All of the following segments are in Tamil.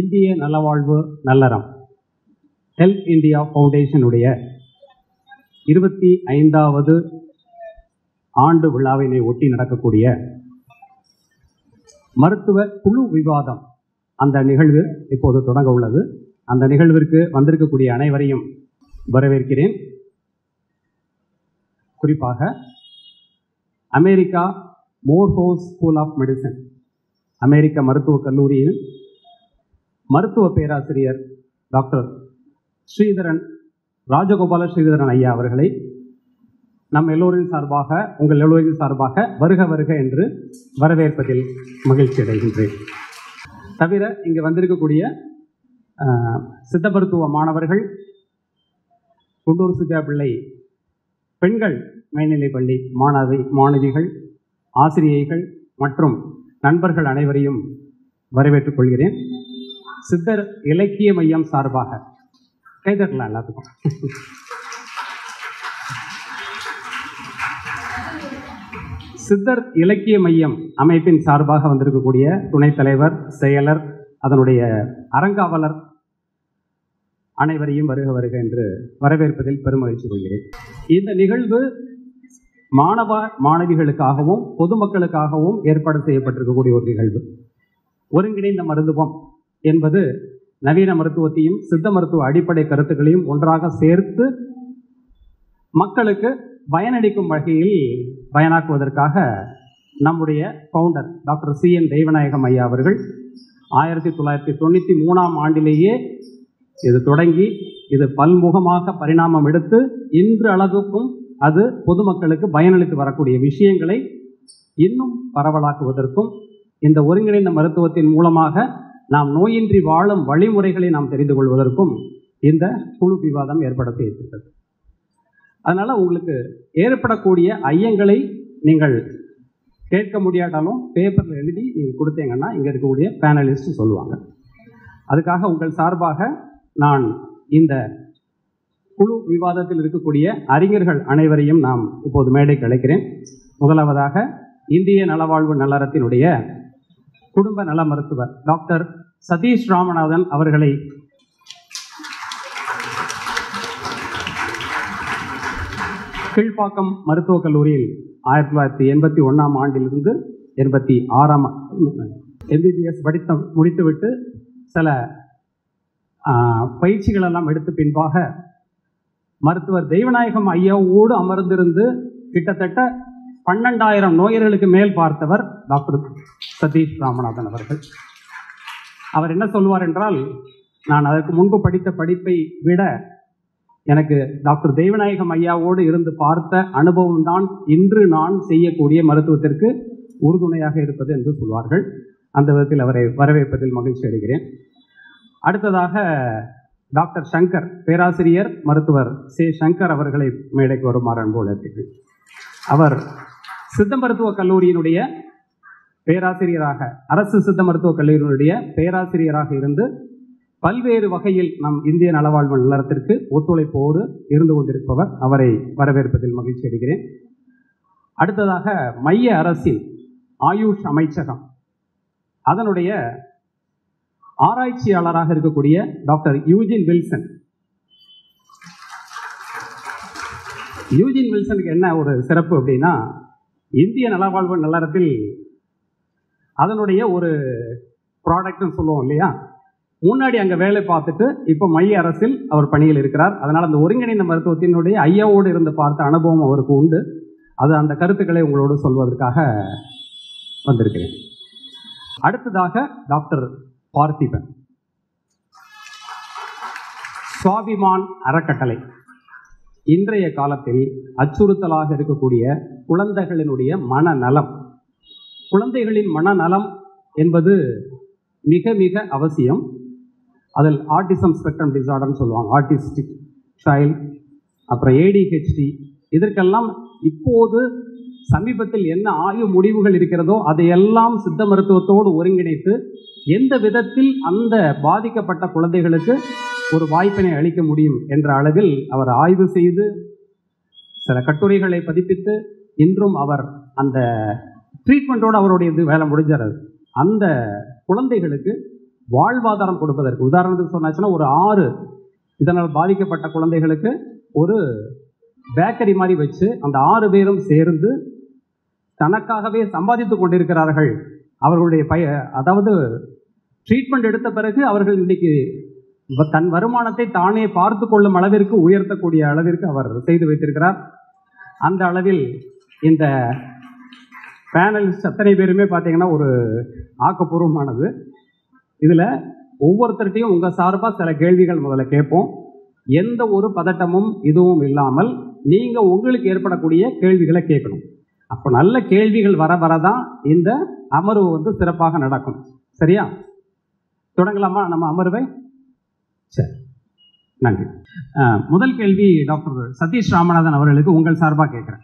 இந்திய நலவாழ்வு நல்லறம் ஹெல்த் இந்தியா ஃபவுண்டேஷனுடைய 25வது ஆண்டு விழாவினை ஒட்டி நடக்கக்கூடிய மருத்துவ குழு விவாதம் அந்த நிகழ்வு இப்போது தொடங்க உள்ளது. அந்த நிகழ்விற்கு வந்திருக்கக்கூடிய அனைவரையும் வரவேற்கிறேன். குறிப்பாக அமெரிக்கா மோர்ஹோஸ் ஸ்கூல் ஆஃப் மெடிசன், அமெரிக்க மருத்துவக் கல்லூரியின் மருத்துவ பேராசிரியர் டாக்டர் ஸ்ரீதரன், ராஜகோபால ஸ்ரீதரன் ஐயா அவர்களை நம் எல்லோரின் சார்பாக, உங்கள் எல்லோரின் சார்பாக வருக வருக என்று வரவேற்பதில் மகிழ்ச்சி அடைகின்றேன். தவிர இங்கு வந்திருக்கக்கூடிய சித்த மருத்துவ மாணவர்கள், குண்டூர் சுஜா பிள்ளை பெண்கள் மேல்நிலைப்பள்ளி மாணவிகள், ஆசிரியைகள் மற்றும் நண்பர்கள் அனைவரையும் வரவேற்றுக் கொள்கிறேன். சித்தர் இலக்கிய மையம் சார்பாக கைதட்டலாம் எல்லாத்துக்கும். சித்தர் இலக்கிய மையம் அமைப்பின் சார்பாக வந்திருக்கக்கூடிய துணைத் தலைவர், செயலர், அதனுடைய அறங்காவலர் அனைவரையும் வருக வருக என்று வரவேற்பதில் பெருமகிழ்ச்சி கொள்கிறேன். இந்த நிகழ்வு மாணவ மாணவிகளுக்காகவும் பொதுமக்களுக்காகவும் ஏற்பாடு செய்யப்பட்டிருக்கக்கூடிய ஒரு நிகழ்வு. ஒருங்கிணைந்த மருத்துவம் என்பது நவீன மருத்துவத்தையும் சித்த மருத்துவ அடிப்படை கருத்துக்களையும் ஒன்றாக சேர்த்து மக்களுக்கு பயனளிக்கும் வகையில் பயனாக்குவதற்காக நம்முடைய ஃபவுண்டர் டாக்டர் CN தெய்வநாயகம் ஐயா அவர்கள் 1993ஆம் ஆண்டிலேயே இது தொடங்கி இது பல்முகமாக பரிணாமம் எடுத்து இன்று அளவுக்கும் அது பொதுமக்களுக்கு பயனளித்து வரக்கூடிய விஷயங்களை இன்னும் பரவலாக்குவதற்கும் இந்த ஒருங்கிணைந்த மருத்துவத்தின் மூலமாக நாம் நோயின்றி வாழும் வழிமுறைகளை நாம் தெரிந்து கொள்வதற்கும் இந்த குழு விவாதம் ஏற்பட செய்திருக்கிறது. அதனால் உங்களுக்கு ஏற்படக்கூடிய ஐயங்களை நீங்கள் கேட்க முடியாட்டாலும் பேப்பரில் எழுதி நீங்கள் கொடுத்தீங்கன்னா இங்கே இருக்கக்கூடிய பேனலிஸ்ட் சொல்லுவாங்க. அதுக்காக உங்கள் சார்பாக நான் இந்த குழு விவாதத்தில் இருக்கக்கூடிய அறிஞர்கள் அனைவரையும் நாம் இப்போது மேடைக்கு அழைக்கிறேன். முதலாவதாக இந்திய நலவாழ்வு நல்லறத்தினுடைய குடும்ப நல மருத்துவர் டாக்டர் சதீஷ் ராமநாதன் அவர்களை கீழ்ப்பாக்கம் மருத்துவக் கல்லூரியில் 1981ஆம் ஆண்டிலிருந்து 86ஆம் MBBS முடித்துவிட்டு சில பயிற்சிகளெல்லாம் எடுத்து பின்பாக மருத்துவர் தெய்வநாயகம் ஐயாவோடு அமர்ந்திருந்து கிட்டத்தட்ட 12,000 நோயர்களுக்கு மேல் பார்த்தவர் டாக்டர் சதீஷ் ராமநாதன் அவர்கள். அவர் என்ன சொல்வார் என்றால், நான் அதற்கு முன்பு படித்த படிப்பை விட எனக்கு டாக்டர் தெய்வநாயகம் ஐயாவோடு இருந்து பார்த்த அனுபவம் தான் இன்று நான் செய்யக்கூடிய மருத்துவத்திற்கு உறுதுணையாக இருப்பது என்று சொல்வார்கள். அந்த விதத்தில் அவரை வரவேற்பதில் மகிழ்ச்சி அடைகிறேன். அடுத்ததாக டாக்டர் சங்கர், பேராசிரியர் மருத்துவர் சங்கர் அவர்களை மேடைக்கு வருமாறு அன்போடு இருக்கிறேன். அவர் சித்த மருத்துவக் கல்லூரியினுடைய பேராசிரியராக, அரசு சித்த மருத்துவக் கல்லூரியினுடைய பேராசிரியராக இருந்து பல்வேறு வகையில் நம் இந்திய நலவாழ்வு நல்லறத்திற்கு ஒத்துழைப்போடு இருந்து கொண்டிருப்பவர். அவரை வரவேற்பதில் மகிழ்ச்சி அடைகிறேன். அடுத்ததாக மைய அரசின் ஆயுஷ் அமைச்சகம் அதனுடைய ஆராய்ச்சியாளராக இருக்கக்கூடிய டாக்டர் யூஜின் வில்சன். யூஜின் வில்சனுக்கு என்ன ஒரு சிறப்பு அப்படின்னா, இந்திய நலவாழ்வு நல்லறத்தில் அதனுடைய ஒரு ப்ராடக்ட்னு சொல்லுவோம் இல்லையா, முன்னாடி அங்கே வேலை பார்த்துட்டு இப்போ மைய அரசில் அவர் பணியில் இருக்கிறார். அதனால் அந்த ஒருங்கிணைந்த மருத்துவத்தினுடைய ஐயாவோடு இருந்து பார்த்த அனுபவம் அவருக்கு உண்டு. அது அந்த கருத்துக்களை உங்களோடு சொல்வதற்காக வந்திருக்கிறேன். அடுத்ததாக டாக்டர் பார்த்திபன், சுவாபிமான் அறக்கட்டளை இன்றைய காலத்தில் அச்சுறுத்தலாக இருக்கக்கூடிய குழந்தைகளினுடைய மனநலம், குழந்தைகளின் மனநலம் என்பது மிக மிக அவசியம். அதில் ஆட்டிசம் ஸ்பெக்ட்ரம் டிசார்டர்னு சொல்லுவாங்க, ஆட்டிஸ்டிக் சைல்டு, அப்புறம் ADHD, இதற்கெல்லாம் இப்போது சமீபத்தில் என்ன ஆய்வு முடிவுகள் இருக்கிறதோ அதையெல்லாம் சித்த மருத்துவத்தோடு ஒருங்கிணைத்து எந்த விதத்தில் அந்த பாதிக்கப்பட்ட குழந்தைகளுக்கு ஒரு வாய்ப்பினை அளிக்க முடியும் என்ற அளவில் அவர் ஆய்வு செய்து சில கட்டுரைகளை பதிப்பித்து இன்றும் அவர் அந்த ட்ரீட்மெண்ட்டோடு அவருடைய இது வேலை முடிஞ்சார். அந்த குழந்தைகளுக்கு வாழ்வாதாரம் கொடுப்பதற்கு, உதாரணத்துக்கு சொன்னாச்சுன்னா, ஒரு 6 இதனால் பாதிக்கப்பட்ட குழந்தைகளுக்கு ஒரு பேக்கரி மாதிரி வச்சு அந்த 6 பேரும் சேர்ந்து தனக்காகவே சம்பாதித்து கொண்டிருக்கிறார்கள். அவர்களுடைய அதாவது ட்ரீட்மெண்ட் எடுத்த பிறகு அவர்கள் இன்னைக்கு தன் வருமானத்தை தானே பார்த்து கொள்ளும் அளவிற்கு உயர்த்தக்கூடிய அளவிற்கு அவர் செய்து வைத்திருக்கிறார். அந்த அளவில் இந்த பேனலிஸ்ட் அத்தனை பேருமே பார்த்தீங்கன்னா ஒரு ஆக்கப்பூர்வமானது. இதில் ஒவ்வொருத்தர்கிட்டையும் உங்கள் சார்பாக சில கேள்விகள் முதல்ல கேட்போம். எந்த ஒரு பதட்டமும் இதுவும் இல்லாமல் நீங்கள் உங்களுக்கு ஏற்படக்கூடிய கேள்விகளை கேட்கணும். அப்போ நல்ல கேள்விகள் வர வரதான் இந்த அமர்வு சிறப்பாக நடக்கும். சரியா? தொடங்கலாமா நம்ம அமர்வை? சரி, நன்றி. முதல் கேள்வி டாக்டர் சதீஷ் ராமநாதன் அவர்களுக்கு உங்கள் சார்பாக கேட்குறேன்.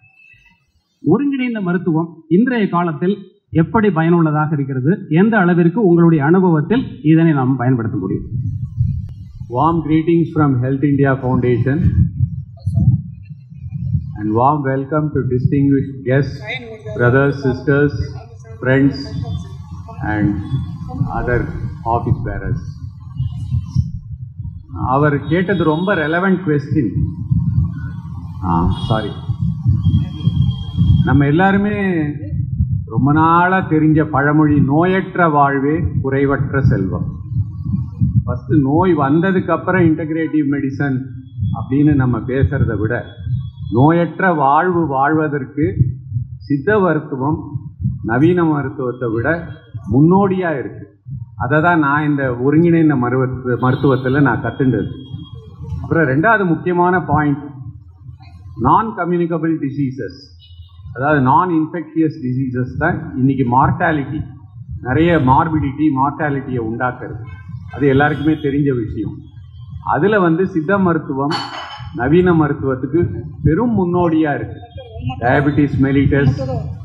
ஒருங்கிணைந்த மருத்துவம் இன்றைய காலத்தில் எப்படி பயனுள்ளதாக இருக்கிறது? எந்த அளவிற்கு உங்களுடைய அனுபவத்தில் இதனை நாம் பயன்படுத்த முடியும்? Warm greetings from Health India Foundation and warm welcome to distinguished guests, brothers, sisters, friends and other office bearers. அவர் கேட்டது ரொம்ப ரெலவெண்ட் கொஸ்டின். சாரி, நம்ம எல்லாருமே ரொம்ப நாளாக தெரிஞ்ச பழமொழி நோயற்ற வாழ்வே குறைவற்ற செல்வம். ஃபஸ்ட்டு நோய் வந்ததுக்கு அப்புறம் இன்டகிரேட்டிவ் மெடிசன் அப்படின்னு நம்ம பேசுகிறத விட நோயற்ற வாழ்வு வாழ்வதற்கு சித்த மருத்துவம் நவீன மருத்துவத்தை விட முன்னோடியாக இருக்குது. அதை தான் நான் இந்த ஒருங்கிணைந்த மருத்துவத்தில் நான் கற்றுண்டது. அப்புறம் ரெண்டாவது முக்கியமான பாயிண்ட், நான் கம்யூனிகபிள் டிசீசஸ், அதாவது நான் இன்ஃபெக்ஷியஸ் டிசீசஸ் தான் இன்றைக்கி மார்ட்டாலிட்டி, நிறைய மார்ட்டாலிட்டியை உண்டாக்குறது. அது எல்லாருக்குமே தெரிஞ்ச விஷயம். அதில் சித்த மருத்துவம் நவீன மருத்துவத்துக்கு பெரும் முன்னோடியாக இருக்குது. டயபெட்டிஸ் மெலிட்டஸ்,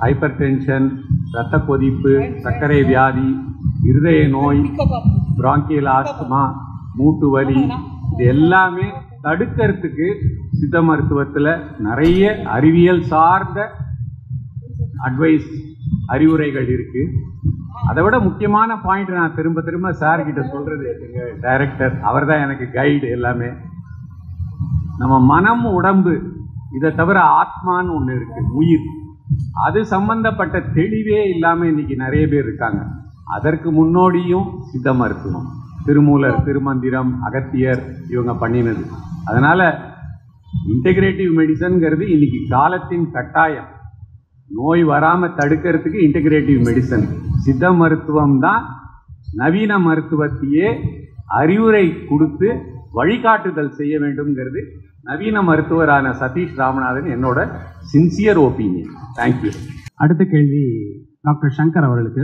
ஹைப்பர் டென்ஷன், இரத்த கொதிப்பு, சர்க்கரை வியாதி, இருதய நோய், பிராங்கியல் ஆஸ்துமா, மூட்டு வலி, இது எல்லாமே தடுக்கிறதுக்கு சித்த மருத்துவத்தில் நிறைய அறிவியல் சார்ந்த அறிவுரைகள் இருக்குது. அதை விட முக்கியமான பாயிண்ட் நான் திரும்ப திரும்ப சார்கிட்ட சொல்கிறது, எங்கள் டைரக்டர் அவர் தான் எனக்கு கைடு எல்லாமே. நம்ம மனம், உடம்பு, இதை தவிர ஆத்மான்னு ஒன்று இருக்குது, உயிர். அது சம்பந்தப்பட்ட தெளிவே இல்லாமல் இன்றைக்கி நிறைய பேர் இருக்காங்க. அதற்கு முன்னோடியும் சித்த மருத்துவம், திருமூலர், திருமந்திரம், அகத்தியர் இவங்க பண்ணினது. அதனால் இன்டகிரேட்டிவ் மெடிசன்கிறது இன்றைக்கி காலத்தின் கட்டாயம். நோய் வராமல் தடுக்கிறதுக்கு இன்டகிரேட்டிவ் மெடிசன், சித்த மருத்துவம் தான் நவீன மருத்துவத்தையே அறிவுரை கொடுத்து வழிகாட்டுதல் செய்ய வேண்டும்ங்கிறது நவீன மருத்துவரான சதீஷ் ராமநாதன் என்னோட சின்சியர் ஒப்பீனியன். தேங்க்யூ. அடுத்த கேள்வி டாக்டர் சங்கர் அவர்களுக்கு.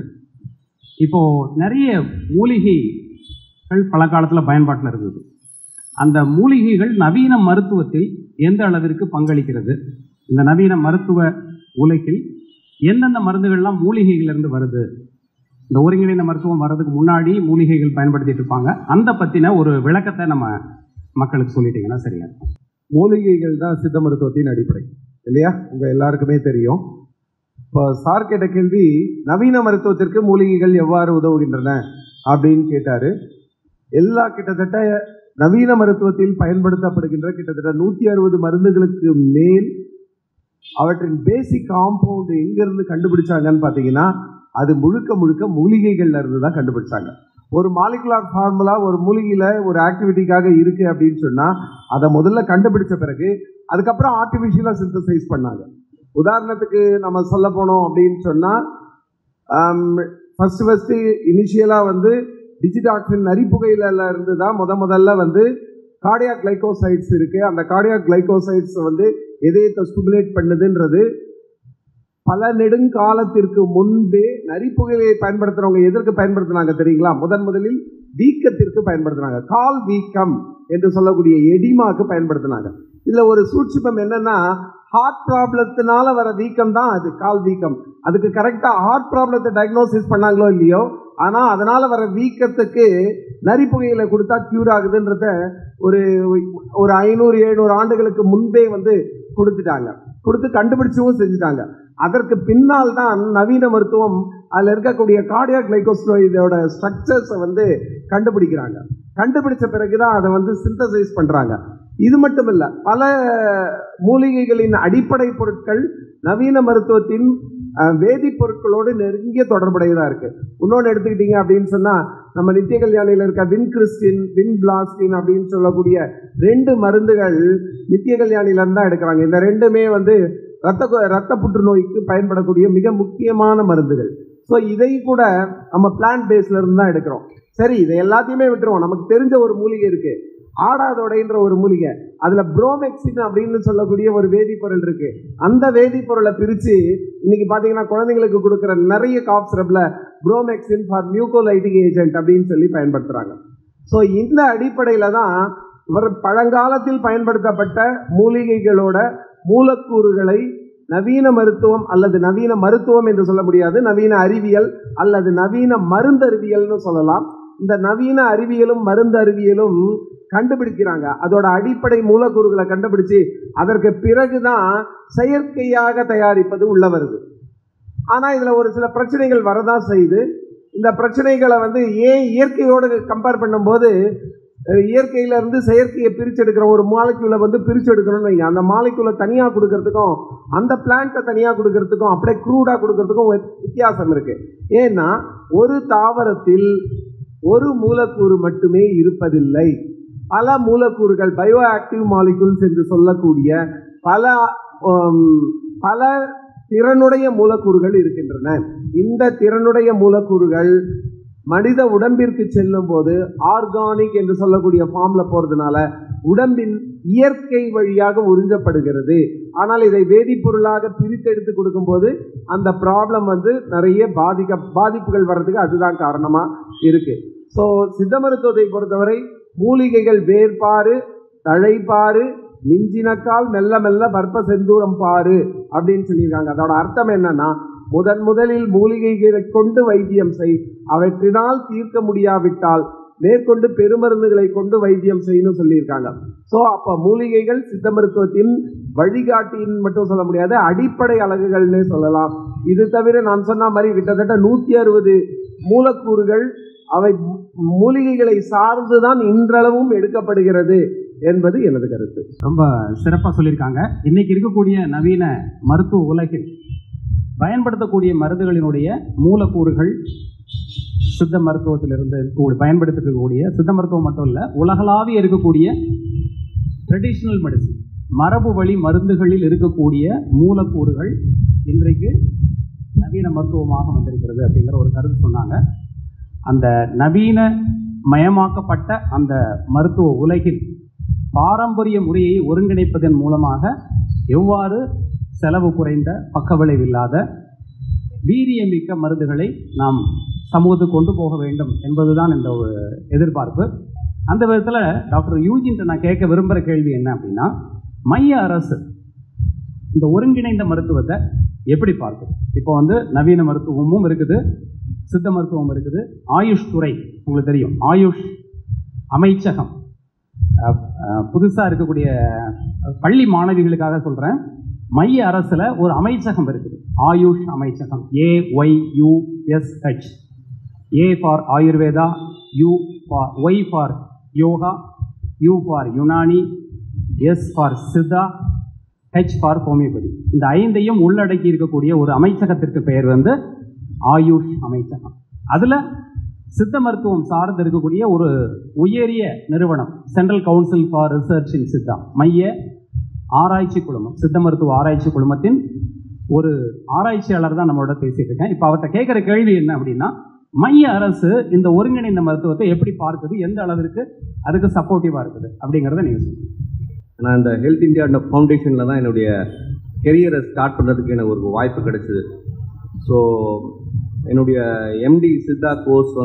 இப்போது நிறைய மூலிகைகள் பல காலத்தில் பயன்பாட்டில் இருக்குது. அந்த மூலிகைகள் நவீன மருத்துவத்தில் எந்த அளவிற்கு பங்களிக்கிறது? இந்த நவீன மருத்துவ உலகில் எந்தெந்த மருந்துகள்லாம் மூலிகைகளிலிருந்து வருது? இந்த ஒருங்கிணைந்த மருத்துவம் வர்றதுக்கு முன்னாடி மூலிகைகள் பயன்படுத்திட்டு இருப்பாங்க. அந்த பற்றின ஒரு விளக்கத்தை நம்ம மக்களுக்கு சொல்லிட்டீங்கன்னா சரியா இருக்கும். மூலிகைகள் தான் சித்த மருத்துவத்தின் அடிப்படை இல்லையா? உங்கள் எல்லாருக்குமே தெரியும். இப்போ சார் கேட்ட கேள்வி, நவீன மருத்துவத்திற்கு மூலிகைகள் எவ்வாறு உதவுகின்றன அப்படின்னு கேட்டார். கிட்டத்தட்ட நவீன மருத்துவத்தில் பயன்படுத்தப்படுகின்ற கிட்டத்தட்ட 160 மருந்துகளுக்கு மேல் அவற்றின் பேசிக் காம்பவுண்ட் எங்கேருந்து கண்டுபிடிச்சாங்கன்னு பார்த்தீங்கன்னா, அது முழுக்க மூலிகைகள்ல இருந்து தான் கண்டுபிடிச்சாங்க. ஒரு மாலிகுலார் ஃபார்முலா ஒரு மூலிகையில் ஒரு ஆக்டிவிட்டிக்காக இருக்குது அப்படின்னு சொன்னால் அதை முதல்ல கண்டுபிடிச்ச பிறகு அதுக்கப்புறம் ஆர்டிஃபிஷியலாக சிந்தசைஸ் பண்ணாங்க. உதாரணத்துக்கு நம்ம சொல்ல போனோம் அப்படின்னு சொன்னால், ஃபஸ்ட்டு இனிஷியலாக டிஜிடாக்சின் நரிப்புகையில இருந்து தான் முதல்ல கார்டியாக் கிளைகோசைட்ஸ் இருக்குது. அந்த கார்டியாக் கிளைகோசைட்ஸ் எதையத்தை ஸ்டிமுலேட் பண்ணுதுன்றது பல நெடுங்காலத்திற்கு முன்பே நரிப்புகையை பயன்படுத்துகிறவங்க எதற்கு பயன்படுத்தினாங்க தெரியுங்களா? முதலில் வீக்கத்திற்கு பயன்படுத்தினாங்க. கால் வீக்கம் என்று சொல்லக்கூடிய எடிமாக்கு பயன்படுத்தினாங்க. இதில் ஒரு சூட்சுமம் என்னன்னா, ஹார்ட் ப்ராப்ளத்தினால வர வீக்கம் தான் அது கால் வீக்கம். அதுக்கு கரெக்டாக ஹார்ட் ப்ராப்ளத்தை டயக்னோசிஸ் பண்ணாங்களோ இல்லையோ, ஆனால் அதனால் வர வீக்கத்துக்கு நரிப்புகையில கொடுத்தா க்யூர் ஆகுதுன்றத ஒரு 500-700 ஆண்டுகளுக்கு முன்பே கொடுத்து கண்டுபிடிச்சவும் செஞ்சுட்டாங்க. அதற்கு பின்னால் தான் நவீன மருத்துவம் அதில் இருக்கக்கூடிய கார்டியாக் கிளைகோஸ்டோயிடோட ஸ்ட்ரக்சர்ஸை கண்டுபிடிக்கிறாங்க. கண்டுபிடிச்ச பிறகுதான் அதை சிந்தசைஸ் பண்ணுறாங்க. இது மட்டும் இல்லை, பல மூலிகைகளின் அடிப்படை பொருட்கள் நவீன மருத்துவத்தின் வேதிப்பொருட்களோடு நெருங்கிய தொடர்புடையதாக இருக்குது. இன்னொன்று எடுத்துக்கிட்டீங்க அப்படின்னு சொன்னால், நம்ம நித்திய கல்யாணியில் இருக்க வின்கிறிஸ்டின், வின்பிளாஸ்டின் அப்படின்னு சொல்லக்கூடிய 2 மருந்துகள் நித்திய கல்யாணியிலேருந்து தான் எடுக்கிறாங்க. இந்த 2மே இரத்த புற்றுநோய்க்கு பயன்படக்கூடிய மிக முக்கியமான மருந்துகள். ஸோ இதை கூட நம்ம பிளான்ட் பேஸ்ல இருந்து தான் எடுக்கிறோம். சரி, இதை எல்லாத்தையுமே விட்டுருவோம். நமக்கு தெரிஞ்ச ஒரு மூலிகை இருக்கு, ஆடாதொடைன்ற ஒரு மூலிகை. அதுல புரோமெக்சின் அப்படின்னு சொல்லக்கூடிய ஒரு வேதிப்பொருள் இருக்கு. அந்த வேதிப்பொருளை பிரித்து இன்னைக்கு பார்த்தீங்கன்னா குழந்தைங்களுக்கு கொடுக்குற நிறைய காஃப் சிரப்ல புரோமெக்சின் ஃபார் மியூகோலைட்டிக் ஏஜென்ட் அப்படின்னு சொல்லி பயன்படுத்துறாங்க. ஸோ இந்த அடிப்படையில் தான் பழங்காலத்தில் பயன்படுத்தப்பட்ட மூலிகைகளோட மூலக்கூறுகளை நவீன மருத்துவம் அல்லது நவீன மருத்துவம் என்று சொல்ல முடியாது, நவீன அறிவியல் அல்லது நவீன மருந்தறிவியல்னு சொல்லலாம். இந்த நவீன அறிவியலும் மருந்து அறிவியலும் கண்டுபிடிக்கிறாங்க. அதோட அடிப்படை மூலக்கூறுகளை கண்டுபிடிச்சு அதற்கு பிறகுதான் செயற்கையாக தயாரிப்பது உள்ள வருது. ஆனால் இதில் ஒரு சில பிரச்சனைகள் வரதான் செய்யுது. இந்த பிரச்சனைகளை ஏன் இயற்கையோடு கம்பேர் பண்ணும்போது, இயற்கையிலேருந்து செயற்கையை பிரிச்செடுக்கிற ஒரு மாலிக்யூலை பிரித்து எடுக்கணும்னு வைங்க, அந்த மாலிக்யூலை தனியாக கொடுக்கறதுக்கும் அந்த பிளான்ட்டை தனியாக கொடுக்கறதுக்கும் அப்படியே க்ரூடாக கொடுக்கறதுக்கும் வித்தியாசம் இருக்குது. ஏன்னா ஒரு தாவரத்தில் ஒரு மூலக்கூறு மட்டுமே இருப்பதில்லை. பல மூலக்கூறுகள், பயோ ஆக்டிவ் மாலிக்யூல்ஸ் என்று சொல்லக்கூடிய பல திறனுடைய மூலக்கூறுகள் இருக்கின்றன. இந்த திறனுடைய மூலக்கூறுகள் மனித உடம்பிற்கு செல்லும் போது ஆர்கானிக் என்று சொல்லக்கூடிய ஃபார்ம்ல போறதுனால உடம்பின் இயற்கை வழியாக உறிஞ்சப்படுகிறது. ஆனால் இதை வேதிப்பொருளாக பிரித்தெடுத்து கொடுக்கும்போது அந்த ப்ராப்ளம் நிறைய பாதிப்புகள் வர்றதுக்கு அதுதான் காரணமா இருக்கு. ஸோ சித்த மருத்துவத்தை பொறுத்தவரை மூலிகைகள் வேர்பாறு, தழைப்பாறு, மிஞ்சினக்கால் மெல்ல மெல்ல பற்ப செந்தூரம் பாரு அப்படின்னு சொல்லியிருக்காங்க. அதோட அர்த்தம் என்னன்னா, முதலில் மூலிகைகளை கொண்டு வைத்தியம் செய், அவற்றினால் தீர்க்க முடியாவிட்டால் மேற்கொண்டு பெருமருந்துகளை கொண்டு வைத்தியம் செய்யணும் சொல்லியிருக்காங்க. ஸோ அப்போ மூலிகைகள் சித்த மருத்துவத்தின் வழிகாட்டின்னு மட்டும் சொல்ல முடியாது, அடிப்படை அலகுகள்னே சொல்லலாம். இது தவிர நான் சொன்ன மாதிரி கிட்டத்தட்ட 160 மூலக்கூறுகள் அவை மூலிகைகளை சார்ந்துதான் இன்றளவும் எடுக்கப்படுகிறது என்பது எனது கருத்து. ரொம்ப சிறப்பாக சொல்லியிருக்காங்க. இன்னைக்கு இருக்கக்கூடிய நவீன மருத்துவ உலகில் பயன்படுத்தக்கூடிய மருந்துகளினுடைய மூலக்கூறுகள் சித்த மருத்துவத்திலிருந்து பயன்படுத்தக்கூடிய சித்த மருத்துவம் மட்டும் இல்லை, உலகளாவிய இருக்கக்கூடிய ட்ரெடிஷ்னல் மெடிசன், மரபு வழி மருந்துகளில் இருக்கக்கூடிய மூலக்கூறுகள் இன்றைக்கு நவீன மருத்துவமாக வந்திருக்கிறது அப்படிங்கிற ஒரு கருத்து சொன்னாங்க. அந்த நவீன மயமாக்கப்பட்ட அந்த மருத்துவ உலகில் பாரம்பரிய முறையை ஒருங்கிணைப்பதன் மூலமாக எவ்வாறு செலவு குறைந்த, பக்கவிளைவில்லாத, வீரியமிக்க மருந்துகளை நாம் சமூகத்துக்கு கொண்டு போக வேண்டும் என்பதுதான் இந்த ஒரு எதிர்பார்ப்பு. அந்த விதத்தில் டாக்டர் யூஜின்ட்ட நான் கேட்க விரும்புகிற கேள்வி என்ன அப்படின்னா, மைய அரசு இந்த ஒருங்கிணைந்த மருத்துவத்தை எப்படி பார்க்குது? இப்போ நவீன மருத்துவமும் இருக்குது, சித்த மருத்துவம் இருக்குது, ஆயுஷ் துறை உங்களுக்கு தெரியும், ஆயுஷ் அமைச்சகம், புதுசாக இருக்கக்கூடிய பள்ளி மாணவிகளுக்காக சொல்கிறேன், மைய அரசில் ஒரு அமைச்சகம் இருக்குது, ஆயுஷ் அமைச்சகம், AYUSH. A for Ayurveda, Y for yoga, U for Unani, S for Siddha, H for homeopathy. இந்த 5ஐயும் உள்ளடக்கி இருக்கக்கூடிய ஒரு அமைச்சகத்திற்கு பெயர் ஆயுஷ் அமைச்சகம். அதில் சித்த மருத்துவம் சார்ந்து இருக்கக்கூடிய ஒரு உயரிய நிறுவனம், சென்ட்ரல் கவுன்சில் ஃபார் ரிசர்ச் இன் சித்தா, மைய ஆராய்ச்சி குழுமம், சித்த மருத்துவ ஆராய்ச்சி குழுமத்தின் ஒரு ஆராய்ச்சியாளர் தான் நம்மளோட பேசிட்டு இருக்கேன். இப்போ அவர்கிட்ட கேட்குற கேள்வி என்ன அப்படின்னா, மைய அரசு இந்த ஒருங்கிணைந்த மருத்துவத்தை எப்படி பார்க்குது, எந்த அளவிற்கு அதுக்கு சப்போர்ட்டிவாக இருக்குது அப்படிங்கிறத நீங்கள் சொல்லுங்கள். நான் இந்த ஹெல்த் இந்தியா ஃபவுண்டேஷனில் தான் என்னுடைய கெரியரை ஸ்டார்ட் பண்ணுறதுக்கு எனக்கு ஒரு வாய்ப்பு கிடைச்சிது. ஸோ என்னுடைய MD சித்தா கோர்ஸ்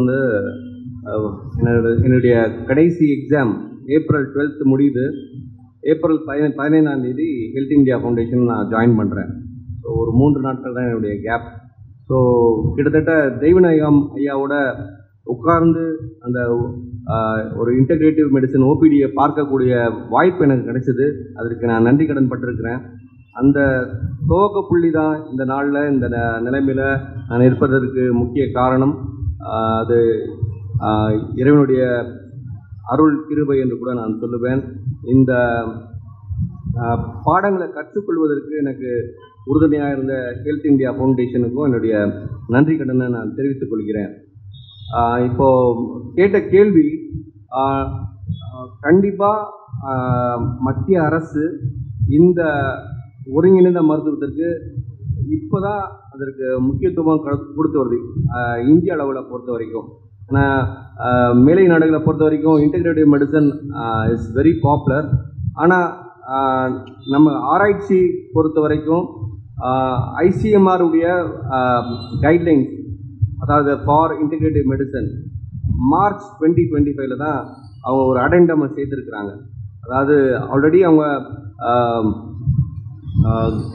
என்னுடைய கடைசி எக்ஸாம் April 12 முடியுது. April 15 ஹெல்த் இந்தியா ஃபவுண்டேஷன் நான் ஜாயின் பண்ணுறேன். ஸோ ஒரு 3 நாட்கள் தான் என்னுடைய கேப். ஸோ கிட்டத்தட்ட தெய்வநாயகம் ஐயாவோட உட்கார்ந்து அந்த ஒரு இன்டகிரேட்டிவ் மெடிசன் ஓபிடியை பார்க்கக்கூடிய வாய்ப்பு எனக்கு கிடைச்சது. அதற்கு நான் நன்றி கடன் பட்டிருக்கிறேன். அந்த துவக்க புள்ளி தான் இந்த நாளில் இந்த நிலைமையில் நான் இருப்பதற்கு முக்கிய காரணம். அது இறைவனுடைய அருள் கிருபை என்று கூட நான் சொல்லுவேன். இந்த பாடங்களை கற்றுக்கொள்வதற்கு எனக்கு உறுதுணையாக இருந்த ஹெல்த் இந்தியா ஃபவுண்டேஷனுக்கும் என்னுடைய நன்றி கடனை நான் தெரிவித்துக் கொள்கிறேன். இப்போ கேட்ட கேள்வி கண்டிப்பாக மத்திய அரசு இந்த ஒருங்கிணைந்த மருத்துவத்திற்கு இப்போதான் அதற்கு முக்கியத்துவம் கொடுத்து வருது இந்திய அளவில் பொறுத்த வரைக்கும். ஆனால் மேலை நாடுகளை பொறுத்த வரைக்கும் integrative medicine is very popular. ஆனால் நம்ம ஆராய்ச்சி பொறுத்த வரைக்கும் ஐசிஎம்ஆர் உடைய கைட்லைன்ஸ், அதாவது ஃபார் இன்டகிரேட்டிவ் மெடிசன், மார்ச் 2025 தான் அவங்க ஒரு அடெண்டமை சேர்த்துருக்குறாங்க. அதாவது ஆல்ரெடி அவங்க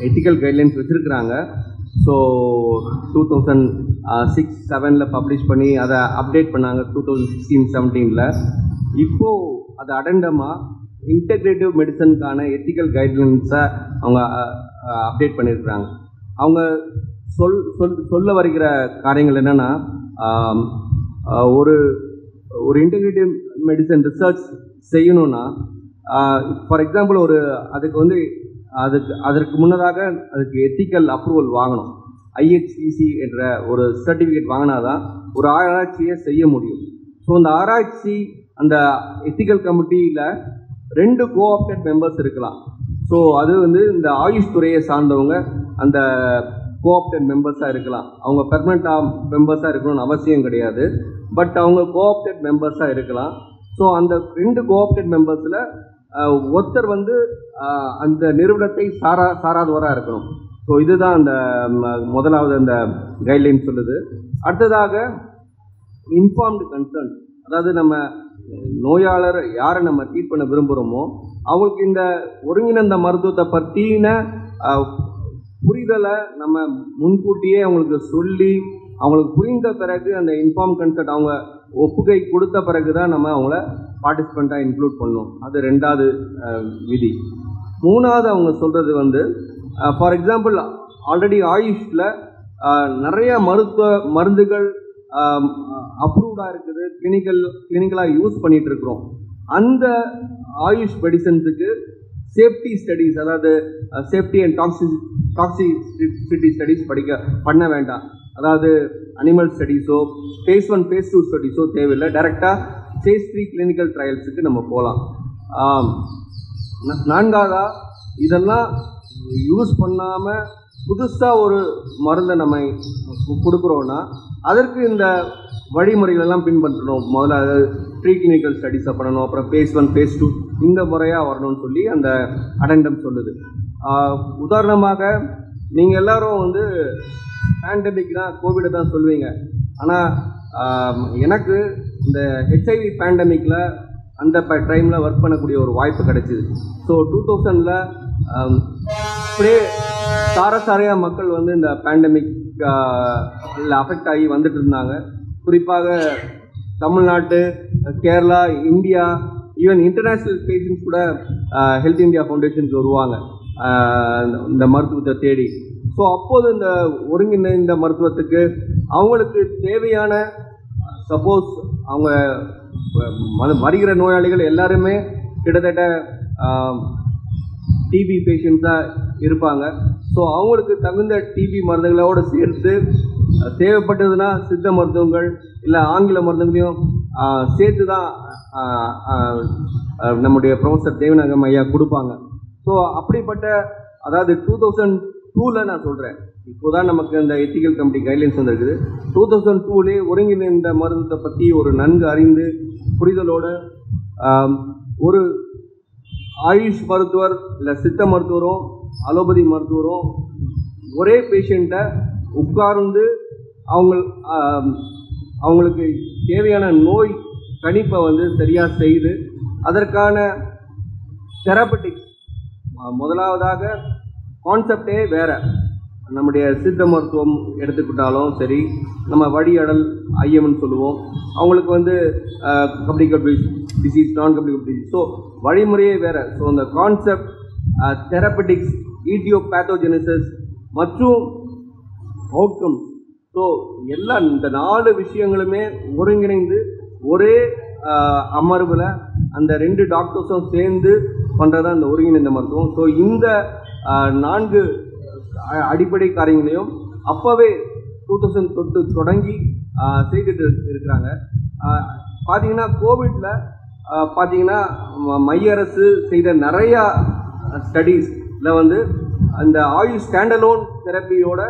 எத்திக்கல் கைட்லைன்ஸ் வச்சுருக்குறாங்க. ஸோ 2006-07 பப்ளிஷ் பண்ணி அதை அப்டேட் பண்ணாங்க 2016-17. இப்போது அது அடெண்டமாக இன்டகிரேட்டிவ் மெடிசனுக்கான எத்திக்கல் கைட்லைன்ஸை அவங்க அப்டேட் பண்ணியிருக்கிறாங்க. அவங்க சொல்ல வருகிற காரியங்கள் என்னென்னா, ஒரு இன்டகிரேட்டிவ் மெடிசன் ரிசர்ச் செய்யணும்னா, ஃபார் எக்ஸாம்பிள் அதற்கு முன்னதாக அதுக்கு எத்திக்கல் அப்ரூவல் வாங்கணும். IHCC என்ற ஒரு சர்டிஃபிகேட் வாங்கினா தான் ஒரு ஆராய்ச்சியை செய்ய முடியும். ஸோ அந்த ஆராய்ச்சி அந்த எத்திக்கல் கமிட்டியில் 2 கோஆப்டட் மெம்பர்ஸ் இருக்கலாம். ஸோ அது இந்த ஆயுஷ் துறையை சார்ந்தவங்க அந்த கோஆப்டட் மெம்பர்ஸாக இருக்கலாம். அவங்க பெர்மனெண்ட் மெம்பர்ஸாக இருக்கணும்னு அவசியம் கிடையாது. பட் அவங்க கோஆப்டட் மெம்பர்ஸாக இருக்கலாம். ஸோ அந்த 2 கோஆப்டட் மெம்பர்ஸில் ஒருத்தர் அந்த நிறுவனத்தை சாராதவராக இருக்கணும். ஸோ இதுதான் அந்த முதலாவது அந்த கைட்லைன் சொல்லுது. அடுத்ததாக இன்ஃபார்ம்டு கன்சர்ன், அதாவது நம்ம நோயாளர் யாரை நம்ம ட்ரீட் பண்ண விரும்புகிறோமோ அவங்களுக்கு இந்த ஒருங்கிணைந்த மருத்துவத்தை பற்றின புரிதலை நம்ம முன்கூட்டியே அவங்களுக்கு சொல்லி அவங்களுக்கு புரிந்த பிறகு அந்த இன்ஃபார்ம் கன்சர்ட் அவங்க ஒப்புகை கொடுத்த பிறகு தான் நம்ம அவங்கள பார்ட்டிசிபெண்ட்டாக இன்க்ளூட் பண்ணணும். அது 2வது விதி. 3வது அவங்க சொல்கிறது ஃபார் எக்ஸாம்பிள் ஆல்ரெடி ஆயுஷில் நிறைய மருந்துகள் அப்ரூவ்டாக இருக்குது, கிளினிக்கலாக யூஸ் பண்ணிகிட்டு இருக்கிறோம். அந்த ஆயுஷ் மெடிசன்ஸுக்கு சேஃப்டி ஸ்டடீஸ், அதாவது சேஃப்டி அண்ட் டாக்ஸிசிட்டி ஸ்டடீஸ் பண்ண வேண்டாம். அதாவது அனிமல் ஸ்டடீஸோ phase 1 phase 2 ஸ்டடீஸோ தேவையில்லை. டைரெக்டாக phase 3 கிளினிக்கல் ட்ரையல்ஸுக்கு நம்ம போகலாம். 4வதா இதெல்லாம் யூஸ் பண்ணாமல் புதுசாக ஒரு மருந்தை நம்ம கொடுக்குறோன்னா அதற்கு இந்த வழிமுறைகளெல்லாம் பின்பற்றணும். முதல்ல ப்ரீ கிளினிக்கல் ஸ்டடீஸை பண்ணணும், அப்புறம் phase 1 phase 2 இந்த முறையாக வரணும்னு சொல்லி அந்த அடெண்டம் சொல்லுது. உதாரணமாக நீங்கள் எல்லாரும் பேண்டமிக்னா கோவிடை தான் சொல்லுவீங்க. ஆனால் எனக்கு இந்த HIV பேண்டமிக்கில் அந்த டைமில் ஒர்க் பண்ணக்கூடிய ஒரு வாய்ப்பு கிடைச்சிது. ஸோ 2000 அப்படியே சாரசாரையாக மக்கள் இந்த பேண்டமிக் அஃபெக்ட் ஆகி வந்துட்டு இருந்தாங்க. குறிப்பாக தமிழ்நாட்டு, Kerala, India, even international patients கூட ஹெல்த் இந்தியா ஃபவுண்டேஷனுக்கு வருவாங்க இந்த மருத்துவத்தை தேடி. ஸோ அப்போது இந்த ஒருங்கிணைந்த மருத்துவத்துக்கு அவங்களுக்கு தேவையான, சப்போஸ் அவங்க வருகிற நோயாளிகள் எல்லாருமே கிட்டத்தட்ட டிபி பேஷண்ட்ஸாக இருப்பாங்க. ஸோ அவங்களுக்கு தகுந்த டிபி மருந்துகளோடு சேர்த்து தேவைப்பட்டதுன்னா சித்த மருத்துவங்கள் இல்லை ஆங்கில மருந்துகளையும் சேர்த்து தான் நம்முடைய ப்ரொஃபஸர் தேவநாயகம் ஐயா கொடுப்பாங்க. ஸோ அப்படிப்பட்ட, அதாவது 2002 நான் சொல்கிறேன், இப்போ தான் நமக்கு அந்த எத்திக்கல் கமிட்டி கைட்லைன்ஸ் வந்திருக்குது. 2002 ஒருங்கிணைந்த மருத்துவத்தை பற்றி ஒரு நன்கு அறிந்து புரிதலோடு ஒரு ஆயுஷ் மருத்துவர் இல்லை சித்த மருத்துவரும் அலோபதி மருத்துவரும் ஒரே பேஷண்ட்டை உட்கார்ந்து அவங்களுக்கு தேவையான நோய் கணிப்பை சரியாக செய்து அதற்கான தெரப்பட்டிக்ஸ், முதலாவதாக கான்செப்டே வேறு, நம்முடைய சித்த மருத்துவம் எடுத்துக்கிட்டாலும் சரி, நம்ம வடியடல் ஐயம்னு சொல்லுவோம், அவங்களுக்கு வந்து கம்ப்ளிகபிள் டிசீஸ், நான் கம்ப்ளிகபிள் டிசீஸ். ஸோ வழிமுறையே வேறு. ஸோ அந்த கான்செப்ட், தெரப்பட்டிக்ஸ், ஈட்டியோபேத்தோஜெனிசிஸ் மற்றும் அவுட்கம்ஸ், ஸோ எல்லாம் இந்த 4 விஷயங்களுமே ஒருங்கிணைந்து ஒரே அமர்வில் அந்த 2 டாக்டர்ஸும் சேர்ந்து பண்ணுறது அந்த ஒருங்கிணைந்த மருத்துவம். ஸோ இந்த 4 அடிப்படை காரியங்களையும் அப்போவே 2000 தொடங்கி செய்துட்டு இருக்கிறாங்க. பார்த்தீங்கன்னா கோவிட்டில் பார்த்தீங்கன்னா மைய அரசு செய்த நிறையா ஸ்டடீஸில் வந்து அந்த ஆயுஷ் ஸ்டாண்டலோன் தெரப்பியோட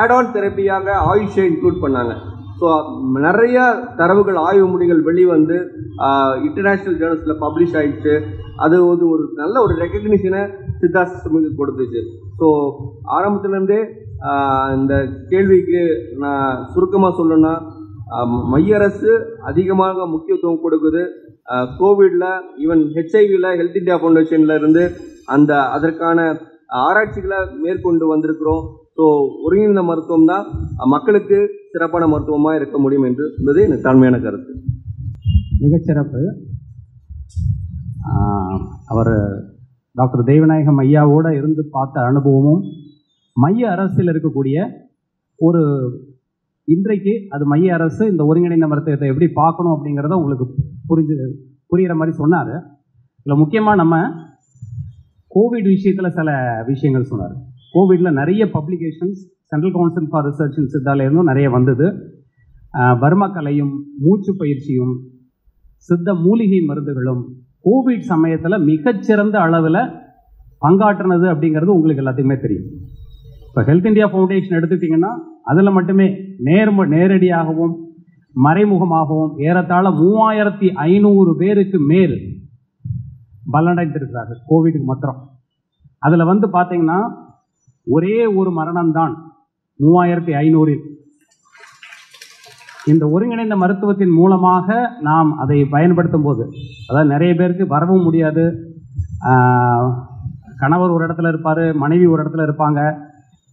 ஆட்-ஆன் தெரப்பியாக ஆயுஷை இன்க்ளூட் பண்ணாங்க. ஸோ நிறையா தரவுகள், ஆய்வு முடிவுகள் வெளிவந்து இன்டர்நேஷ்னல் ஜேர்னல்ஸில் பப்ளிஷ் ஆகிடுச்சு. அது ஒரு நல்ல ஒரு ரெக்கக்னிஷனை சித்தா சிஸ்டமுக்கு கொடுத்துச்சு. ஸோ ஆரம்பத்துலேருந்தே இந்த கேள்விக்கு நான் சுருக்கமாக சொல்லணும்னா, மைய அரசு அதிகமாக முக்கியத்துவம் கொடுக்குது. கோவிடில், ஈவன் ஹெச்ஐவியில் ஹெல்த் இந்தியா ஃபவுண்டேஷனில் இருந்து அதற்கான ஆராய்ச்சிகளை மேற்கொண்டு வந்திருக்கிறோம். ஸோ ஒருங்கிணைந்த மருத்துவம் தான் மக்களுக்கு சிறப்பான மருத்துவமாக இருக்க முடியும் என்பது எனக்கு தாழ்மையான கருத்து. மிகச்சிறப்பு. அவர் டாக்டர் தெய்வநாயகம் ஐயாவோடு இருந்து பார்த்த அனுபவமும், மைய அரசில் இருக்கக்கூடிய ஒரு இன்றைக்கு அது மைய அரசு இந்த ஒருங்கிணைந்த மருத்துவத்தை எப்படி பார்க்கணும் அப்படிங்கிறத உங்களுக்கு புரிகிற மாதிரி சொன்னார். இதில் முக்கியமாக நம்ம கோவிட் விஷயத்தில் சில விஷயங்கள் சொன்னார். கோவிடில் நிறைய publications central council for research in சித்தாலேருந்தும் நிறைய வந்தது. வர்மக்கலையும் மூச்சு பயிற்சியும் சித்த மூலிகை மருந்துகளும் கோவிட் சமயத்தில் மிகச்சிறந்த அளவில் பங்காற்றினது அப்படிங்கிறது உங்களுக்கு எல்லாத்துக்குமே தெரியும். இப்போ ஹெல்த் இந்தியா ஃபவுண்டேஷன் எடுத்துக்கிட்டிங்கன்னா அதில் மட்டுமே நேரடியாகவும் மறைமுகமாகவும் ஏறத்தாழ 3500 பேருக்கு மேல் பலனடைந்திருக்கிறார்கள் கோவிடுக்கு மாத்திரம். அதில் வந்து பார்த்தீங்கன்னா ஒரே ஒரு மரணம்தான் 3500. இந்த ஒருங்கிணைந்த மருத்துவத்தின் மூலமாக நாம் அதை பயன்படுத்தும் போது, அதாவது நிறைய பேருக்கு வரவும் முடியாது. கணவர் ஒரு இடத்துல இருப்பார், மனைவி ஒரு இடத்துல இருப்பாங்க.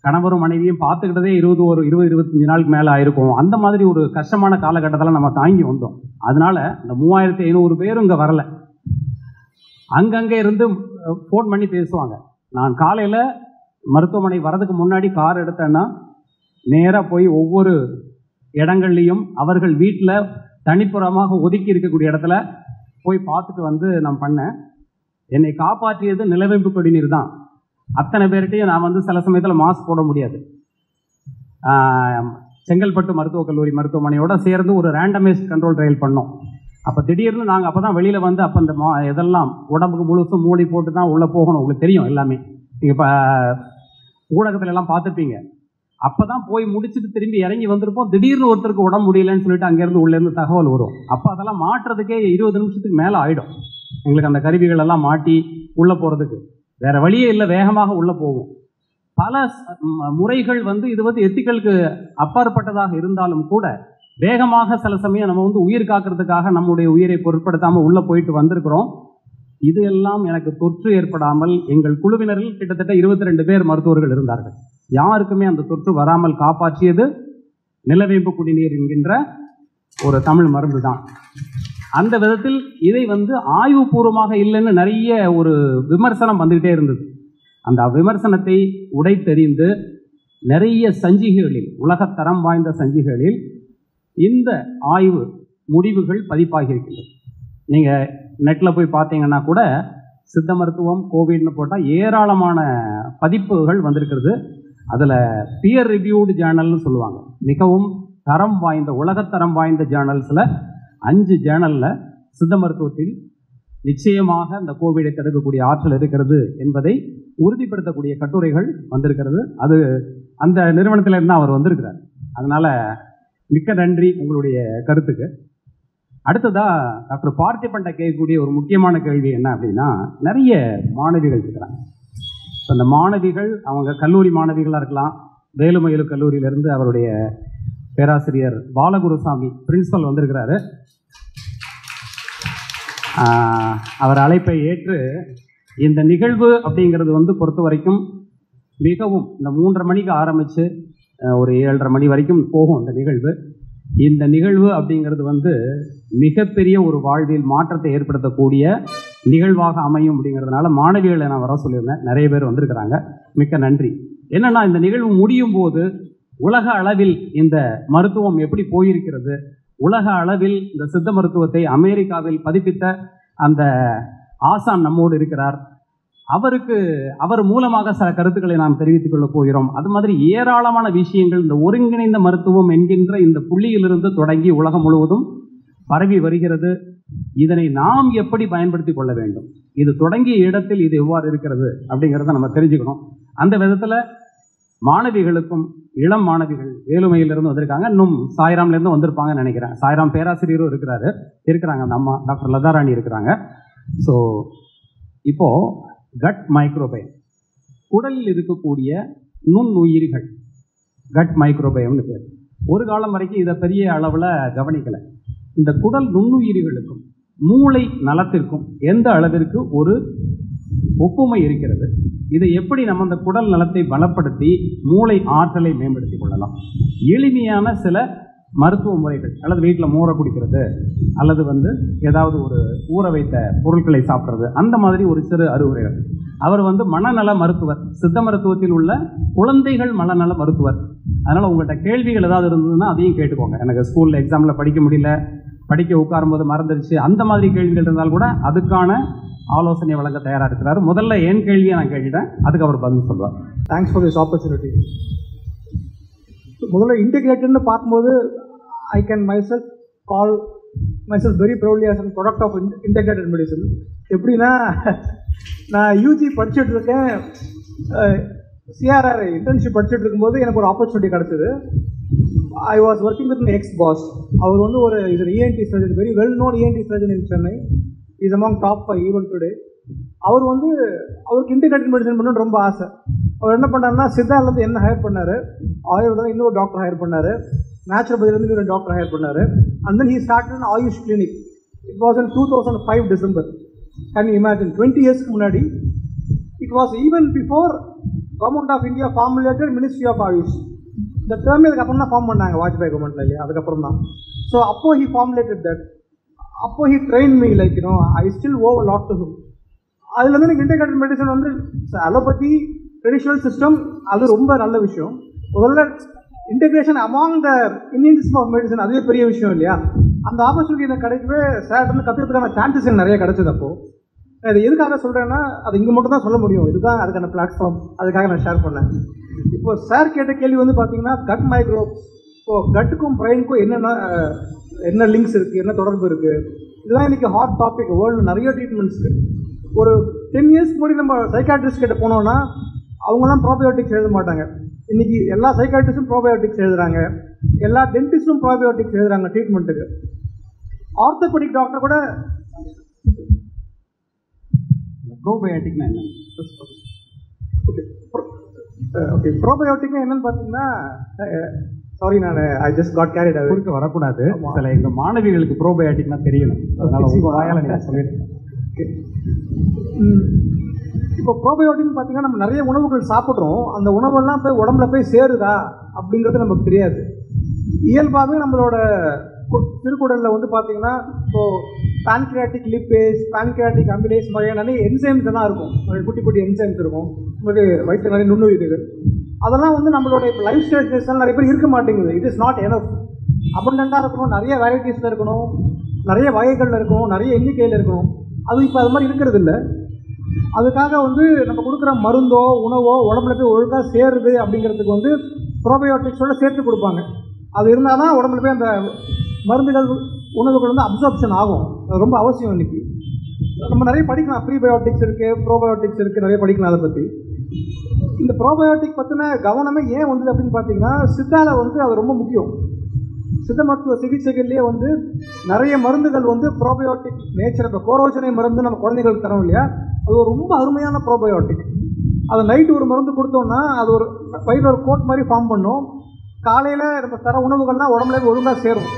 கணவரும் மனைவியும் பார்த்துக்கிட்டதே 20-25 நாளுக்கு மேலே ஆயிருக்கும். அந்த மாதிரி ஒரு கஷ்டமான காலகட்டத்தில் நம்ம தாங்கி வந்தோம். அதனால இந்த 3500 பேரும் இங்கே வரலை. அங்கங்கே இருந்து ஃபோன் பண்ணி பேசுவாங்க. நான் காலையில் மருத்துவமனை வரதுக்கு முன்னாடி கார் எடுத்தேன்னா நேராக போய் ஒவ்வொரு இடங்கள்லையும் அவர்கள் வீட்டில் தனிப்புறமாக ஒதுக்கி இருக்கக்கூடிய இடத்துல போய் பார்த்துட்டு வந்து நான் பண்ணேன். என்னை காப்பாற்றியது நிலவேம்பு குடிநீர் தான். அத்தனை பேர்கிட்டையும் நான் வந்து சில சமயத்தில் மாஸ்க் போட முடியாது. செங்கல்பட்டு மருத்துவக் கல்லூரி மருத்துவமனையோடு சேர்ந்து ஒரு ரேண்டமைஸ்ட் கண்ட்ரோல் ட்ரையல் பண்ணோம். அப்போ திடீர்னு நாங்கள் அப்போ தான் வெளியில் வந்து அப்போ இந்த இதெல்லாம் உடம்புக்கு முழுசும் மூடி போட்டு தான் உள்ளே போகணும். உங்களுக்கு தெரியும் எல்லாமே, நீங்கள் இப்போ ஊடகத்துல எல்லாம் பார்த்துருப்பீங்க. அப்போ தான் போய் முடிச்சுட்டு திரும்பி இறங்கி வந்திருப்போம். திடீர்னு ஒருத்தருக்கு உடம்பு முடியலன்னு சொல்லிட்டு அங்கேருந்து உள்ளேருந்து தகவல் வரும். அப்போ அதெல்லாம் மாட்டுறதுக்கே 20 நிமிஷத்துக்கு மேலே ஆகிடும் எங்களுக்கு. அந்த கருவிகள் எல்லாம் மாட்டி உள்ளே போகிறதுக்கு வேறு வழியே இல்லை, வேகமாக உள்ளே போகும். பல முறைகள் வந்து இது வந்து எத்திக்கலுக்கு அப்பாற்பட்டதாக இருந்தாலும் கூட வேகமாக சில சமயம் நம்ம வந்து உயிர் காக்கிறதுக்காக நம்முடைய உயிரை பொருட்படுத்தாமல் உள்ளே போயிட்டு வந்திருக்கிறோம். இது எல்லாம் எனக்கு தொற்று ஏற்படாமல் எங்கள் குழுவினரில் கிட்டத்தட்ட 22 பேர் மருத்துவர்கள் இருந்தார்கள். யாருக்குமே அந்த தொற்று வராமல் காப்பாற்றியது நிலவேம்பு குடிநீர் என்கின்ற ஒரு தமிழ் மருந்து தான். அந்த விதத்தில் இதை வந்து ஆய்வுபூர்வமாக இல்லைன்னு நிறைய ஒரு விமர்சனம் வந்துகிட்டே இருந்தது. அந்த விமர்சனத்தை உடைத்தெறிந்து நிறைய சஞ்சிகைகளில், உலகத்தரம் வாய்ந்த சஞ்சிகைகளில் இந்த ஆய்வு முடிவுகள் பதிப்பாகி இருக்கின்றது. நீங்கள் நெட்டில் போய் பார்த்தீங்கன்னா கூட சித்த மருத்துவம் கோவிட்னு போட்டால் ஏராளமான பதிப்புகள் வந்திருக்கிறது. அதில் பியர் ரிவ்யூடு ஜேர்னல்னு சொல்லுவாங்க. மிகவும் தரம் வாய்ந்த, உலகத்தரம் வாய்ந்த ஜேர்னல்ஸில் 5 ஜேர்னலில் சித்த மருத்துவத்தில் நிச்சயமாக இந்த கோவிடை தடுக்கக்கூடிய ஆற்றல் இருக்கிறது என்பதை உறுதிப்படுத்தக்கூடிய கட்டுரைகள் வந்திருக்கிறது. அது அந்த நிறுவனத்திலிருந்து அவர் வந்திருக்கிறார். அதனால் மிக்க நன்றி உங்களுடைய கருத்துக்கு. அடுத்ததாக டாக்டர் பார்த்திபன்ட்ட கேட்கக்கூடிய ஒரு முக்கியமான கேள்வி என்ன அப்படின்னா, நிறைய மாணவிகள் இருக்கிறாங்க. அந்த மாணவிகள் அவங்க கல்லூரி மாணவிகளாக இருக்கலாம். வேலுமயிலு கல்லூரியிலிருந்து அவருடைய பேராசிரியர் பாலகுருசாமி பிரின்சிபல் வந்திருக்கிறாரு. அவர் அழைப்பை ஏற்று இந்த நிகழ்வு அப்படிங்கிறது வந்து பொறுத்த வரைக்கும் மிகவும் இந்த 3:30 மணிக்கு ஆரம்பித்து ஒரு 7:30 மணி வரைக்கும் போகும் இந்த நிகழ்வு. இந்த நிகழ்வு அப்படிங்கிறது வந்து மிகப்பெரிய ஒரு வாழ்வில் மாற்றத்தை ஏற்படுத்தக்கூடிய நிகழ்வாக அமையும் அப்படிங்கிறதுனால மாணவிகளை நான் வர சொல்லியிருந்தேன். நிறைய பேர் வந்திருக்கிறாங்க, மிக்க நன்றி. என்னென்னா இந்த நிகழ்வு முடியும் போது உலக அளவில் இந்த மருத்துவம் எப்படி போயிருக்கிறது, உலக அளவில் இந்த சித்த மருத்துவத்தை அமெரிக்காவில் பதிப்பித்த அந்த ஆசான் நம்மோடு இருக்கிறார். அவர் மூலமாக சில கருத்துக்களை நாம் தெரிவித்துக் கொள்ளப் போகிறோம். அது மாதிரி ஏராளமான விஷயங்கள் இந்த ஒருங்கிணைந்த மருத்துவம் என்கின்ற இந்த புள்ளியிலிருந்து தொடங்கி உலகம் முழுவதும் பரவி வருகிறது. இதனை நாம் எப்படி பயன்படுத்திக் கொள்ள வேண்டும், இது தொடங்கிய இடத்தில் இது எவ்வாறு இருக்கிறது அப்படிங்கிறத நம்ம தெரிஞ்சுக்கணும். அந்த விதத்தில் மாணவிகளுக்கும், இளம் மாணவிகள் வேலுமையிலிருந்து வந்திருக்காங்க, இன்னும் சாய்ராம்லேருந்து வந்திருப்பாங்கன்னு நினைக்கிறேன். சாய்ராம் பேராசிரியரும் இருக்கிறாங்க, அந்த அம்மா டாக்டர் லதாராணி இருக்கிறாங்க. ஸோ இப்போது கட் மைக்ரோபயம், குடலில் இருக்கக்கூடிய நுண்ணுயிரிகள், கட் மைக்ரோபயம்னு பேர். ஒரு காலம் வரைக்கும் இதை பெரிய அளவில் கவனிக்கலை. இந்த குடல் நுண்ணுயிரிகளுக்கும் மூளை நலத்திற்கும் எந்த அளவிற்கு ஒரு ஒப்புமை இருக்கிறது, இதை எப்படி நம்ம அந்த குடல் நலத்தை பலப்படுத்தி மூளை ஆற்றலை மேம்படுத்திக் கொள்ளலாம். எளிமையான சில மருத்துவ முறைகள், அல்லது வீட்டில் மோரை குடிக்கிறது, அல்லது வந்து ஏதாவது ஒரு ஊற வைத்த பொருட்களை சாப்பிட்றது, அந்த மாதிரி ஒரு சிறு அறிவுரைகள். அவர் வந்து மனநல மருத்துவர், சித்த மருத்துவத்தில் உள்ள குழந்தைகள் மனநல மருத்துவர். அதனால் உங்கள்கிட்ட கேள்விகள் ஏதாவது இருந்ததுன்னா அதையும் கேட்டுக்கோங்க. எனக்கு ஸ்கூலில் எக்ஸாமில் படிக்க முடியல, படிக்க உட்காரும்போது மறந்துடுச்சு, அந்த மாதிரி கேள்விகள் இருந்தால் கூட அதுக்கான ஆலோசனை வழங்க தயாராக இருக்கிறார். முதல்ல என் கேள்வியை நான் கேட்டுட்டேன், அதுக்கு அவர் பதில் சொல்வார். Thanks for this opportunity. முதல்ல இன்டிகிரேட்டட்னு பார்க்கும்போது I can myself call myself very proudly as a product of integrated medicine. எப்படின்னா, நான் யூஜி படிச்சுட்டு இருக்கேன், சிஆர்ஆர் இன்டர்ன்ஷிப் படிச்சுட்டு இருக்கும்போது எனக்கு ஒரு ஆப்பர்ச்சுனிட்டி கிடச்சிது. I was working with my ex boss. அவர் வந்து ஒரு ENT surgeon, very well known ENT surgeon in Chennai, is among top 5 even today. அவருக்கு இன்டிகிரேட்டட் மெடிசன் பண்ணணும்னு ரொம்ப ஆசை. அவர் என்ன பண்ணாருன்னா, சித்தாலேருந்து என்ன ஹையர் பண்ணார், ஆயுர்வேதம் இன்னொரு டாக்டர் ஹையர் பண்ணார், நேச்சுரோபதிலேருந்து இன்னொரு டாக்டர் ஹையர் பண்ணார். And then he started an AYUSH clinic. It was in 2005 December. Can you imagine, 20 இயர்ஸ்க்கு முன்னாடி. It was even before government of India formulated ministry of AYUSH. இந்த டேர்ம் இதுக்கப்புறம் தான் ஃபார்ம் பண்ணாங்க வாஜ்பாய் கவர்மெண்ட்டில், இல்லையா, அதுக்கப்புறம் தான். ஸோ அப்போ ஹி ஃபார்முலேட்டட் தட். அப்போ he train me, like you know, I still owe lot to him. அதுலேருந்து எனக்கு இன்டெகிரேட்டட் மெடிசன் வந்து அலோபதி ட்ரெடிஷ்னல் சிஸ்டம், அது ரொம்ப நல்ல விஷயம். முதல்ல integration among the Indian system of medicine, அதுவே பெரிய விஷயம் இல்லையா. அந்த ஆப்பர்ச்சுனிட்டி எனக்கு கிடைக்கவே சார்ட்டு கற்றுக்கிறதுக்கான சான்சஸ் எனக்கு நிறைய கிடைச்சது. அப்போது அது எதுக்காக சொல்கிறேன்னா, அது இங்கே மட்டும் தான் சொல்ல முடியும், இதுதான் அதுக்கான பிளாட்ஃபார்ம், அதுக்காக நான் ஷேர் பண்ணேன். இப்போ சார் கேட்ட கேள்வி வந்து பார்த்தீங்கன்னா, கட் மைக்ரோப்ஸ். இப்போது கட்டுக்கும் பிரெயினுக்கும் என்ன லிங்க்ஸ் இருக்குது, என்ன தொடர்பு இருக்குது, இதுதான் இன்றைக்கி ஹாட் டாபிக் வேர்ல்டு. நிறைய ட்ரீட்மெண்ட்ஸ்க்கு ஒரு 10 இயர்ஸ்க்கு முன்னாடி நம்ம சைக்காட்ரிஸ்ட் கிட்ட போனோம்னா அவங்களாம் ப்ரோபயோட்டிக்ஸ் எழுத மாட்டாங்க. இன்றைக்கி எல்லா சைக்காட்ரிஸ்டும் ப்ரோபயோட்டிக்ஸ் எழுதுறாங்க, எல்லா டென்டிஸ்டும் ப்ரோபயோட்டிக்ஸ் எழுதுறாங்க ட்ரீட்மெண்ட்டுக்கு. ஆர்த்தோபெடிக் டாக்டர் கூட ப்ரோபயோட்டிக்னா என்ன? ஓகே, ப்ரோபயோட்டிக்னா என்னன்னு பார்த்தீங்கன்னா, சாரி, நான் I just got carried away. குறுக்க வரக்கூடாது, சில எங்கள் மாணவிகளுக்கு ப்ரோபயோட்டிக்னா தெரியணும், அதனால வாயால் நீங்கள் சொல்லிடுங்க. இப்போ ப்ரோபயோட்டிக்னு பார்த்தீங்கன்னா, நம்ம நிறைய உணவுகள் சாப்பிட்றோம், அந்த உணவெல்லாம் போய் உடம்புல போய் சேருதா அப்படிங்கிறது நமக்கு தெரியாது. இயல்பாகவே நம்மளோட திருக்குடலில் வந்து பார்த்தீங்கன்னா, இப்போது பேன்கிரியாட்டிக் லிப்பேஸ், பேன்கிரியாட்டிக் அமிலேஸ் மாதிரியான நிறைய என்சைம்ஸ் எல்லாம் இருக்கும், குட்டி குட்டி என்சைம்ஸ் இருக்கும், நமக்கு வயிற்று நிறைய நுண்ணுயிர்கள். அதெல்லாம் வந்து நம்மளோட இப்போ லைஃப் ஸ்டைல் நிறைய பேர் இருக்க மாட்டேங்குது. It is not enough. அபண்டண்ட்டாக இருக்கணும், நிறைய வெரைட்டிஸில் இருக்கணும், நிறைய வகைகளில் இருக்கணும், நிறைய எண்ணிக்கையில் இருக்கணும். அது இப்போ அது மாதிரி இருக்கிறது இல்லை. அதுக்காக வந்து நம்ம கொடுக்குற மருந்தோ உணவோ உடம்புல போய் ஒழுங்காக சேருது அப்படிங்கிறதுக்கு வந்து ப்ரோபயோட்டிக்ஸோட சேர்த்து கொடுப்பாங்க. அது இருந்தால் தான் உடம்புல போய் அந்த மருந்துகள் உணவுகள் வந்து அப்சார்ப்ஷன் ஆகும். அது ரொம்ப அவசியம். இன்றைக்கி நம்ம நிறைய படிக்கலாம், ப்ரீபயோட்டிக்ஸ் இருக்குது, ப்ரோபயோட்டிக்ஸ் இருக்குது, நிறைய படிக்கலாம் அதை பற்றி. இந்த ப்ரோபயோட்டிக் பற்றின கவனமே ஏன் வந்தது அப்படின்னு பார்த்தீங்கன்னா, சித்தாவில் வந்து அது ரொம்ப முக்கியம். சித்த மருத்துவ சிகிச்சைகள்லேயே வந்து நிறைய மருந்துகள் வந்து ப்ரோபயோட்டிக் நேச்சர். இப்போ கோரோஜனை மருந்து நம்ம குழந்தைகளுக்கு தரோம் இல்லையா, அது ஒரு ரொம்ப அருமையான ப்ரோபயோட்டிக். அது நைட்டு ஒரு மருந்து கொடுத்தோம்னா அது ஒரு வயிறு ஒரு கோட் மாதிரி ஃபார்ம் பண்ணும். காலையில் நம்ம தர உணவுகள்லாம் உடம்புல ஒழுங்காக சேரும்.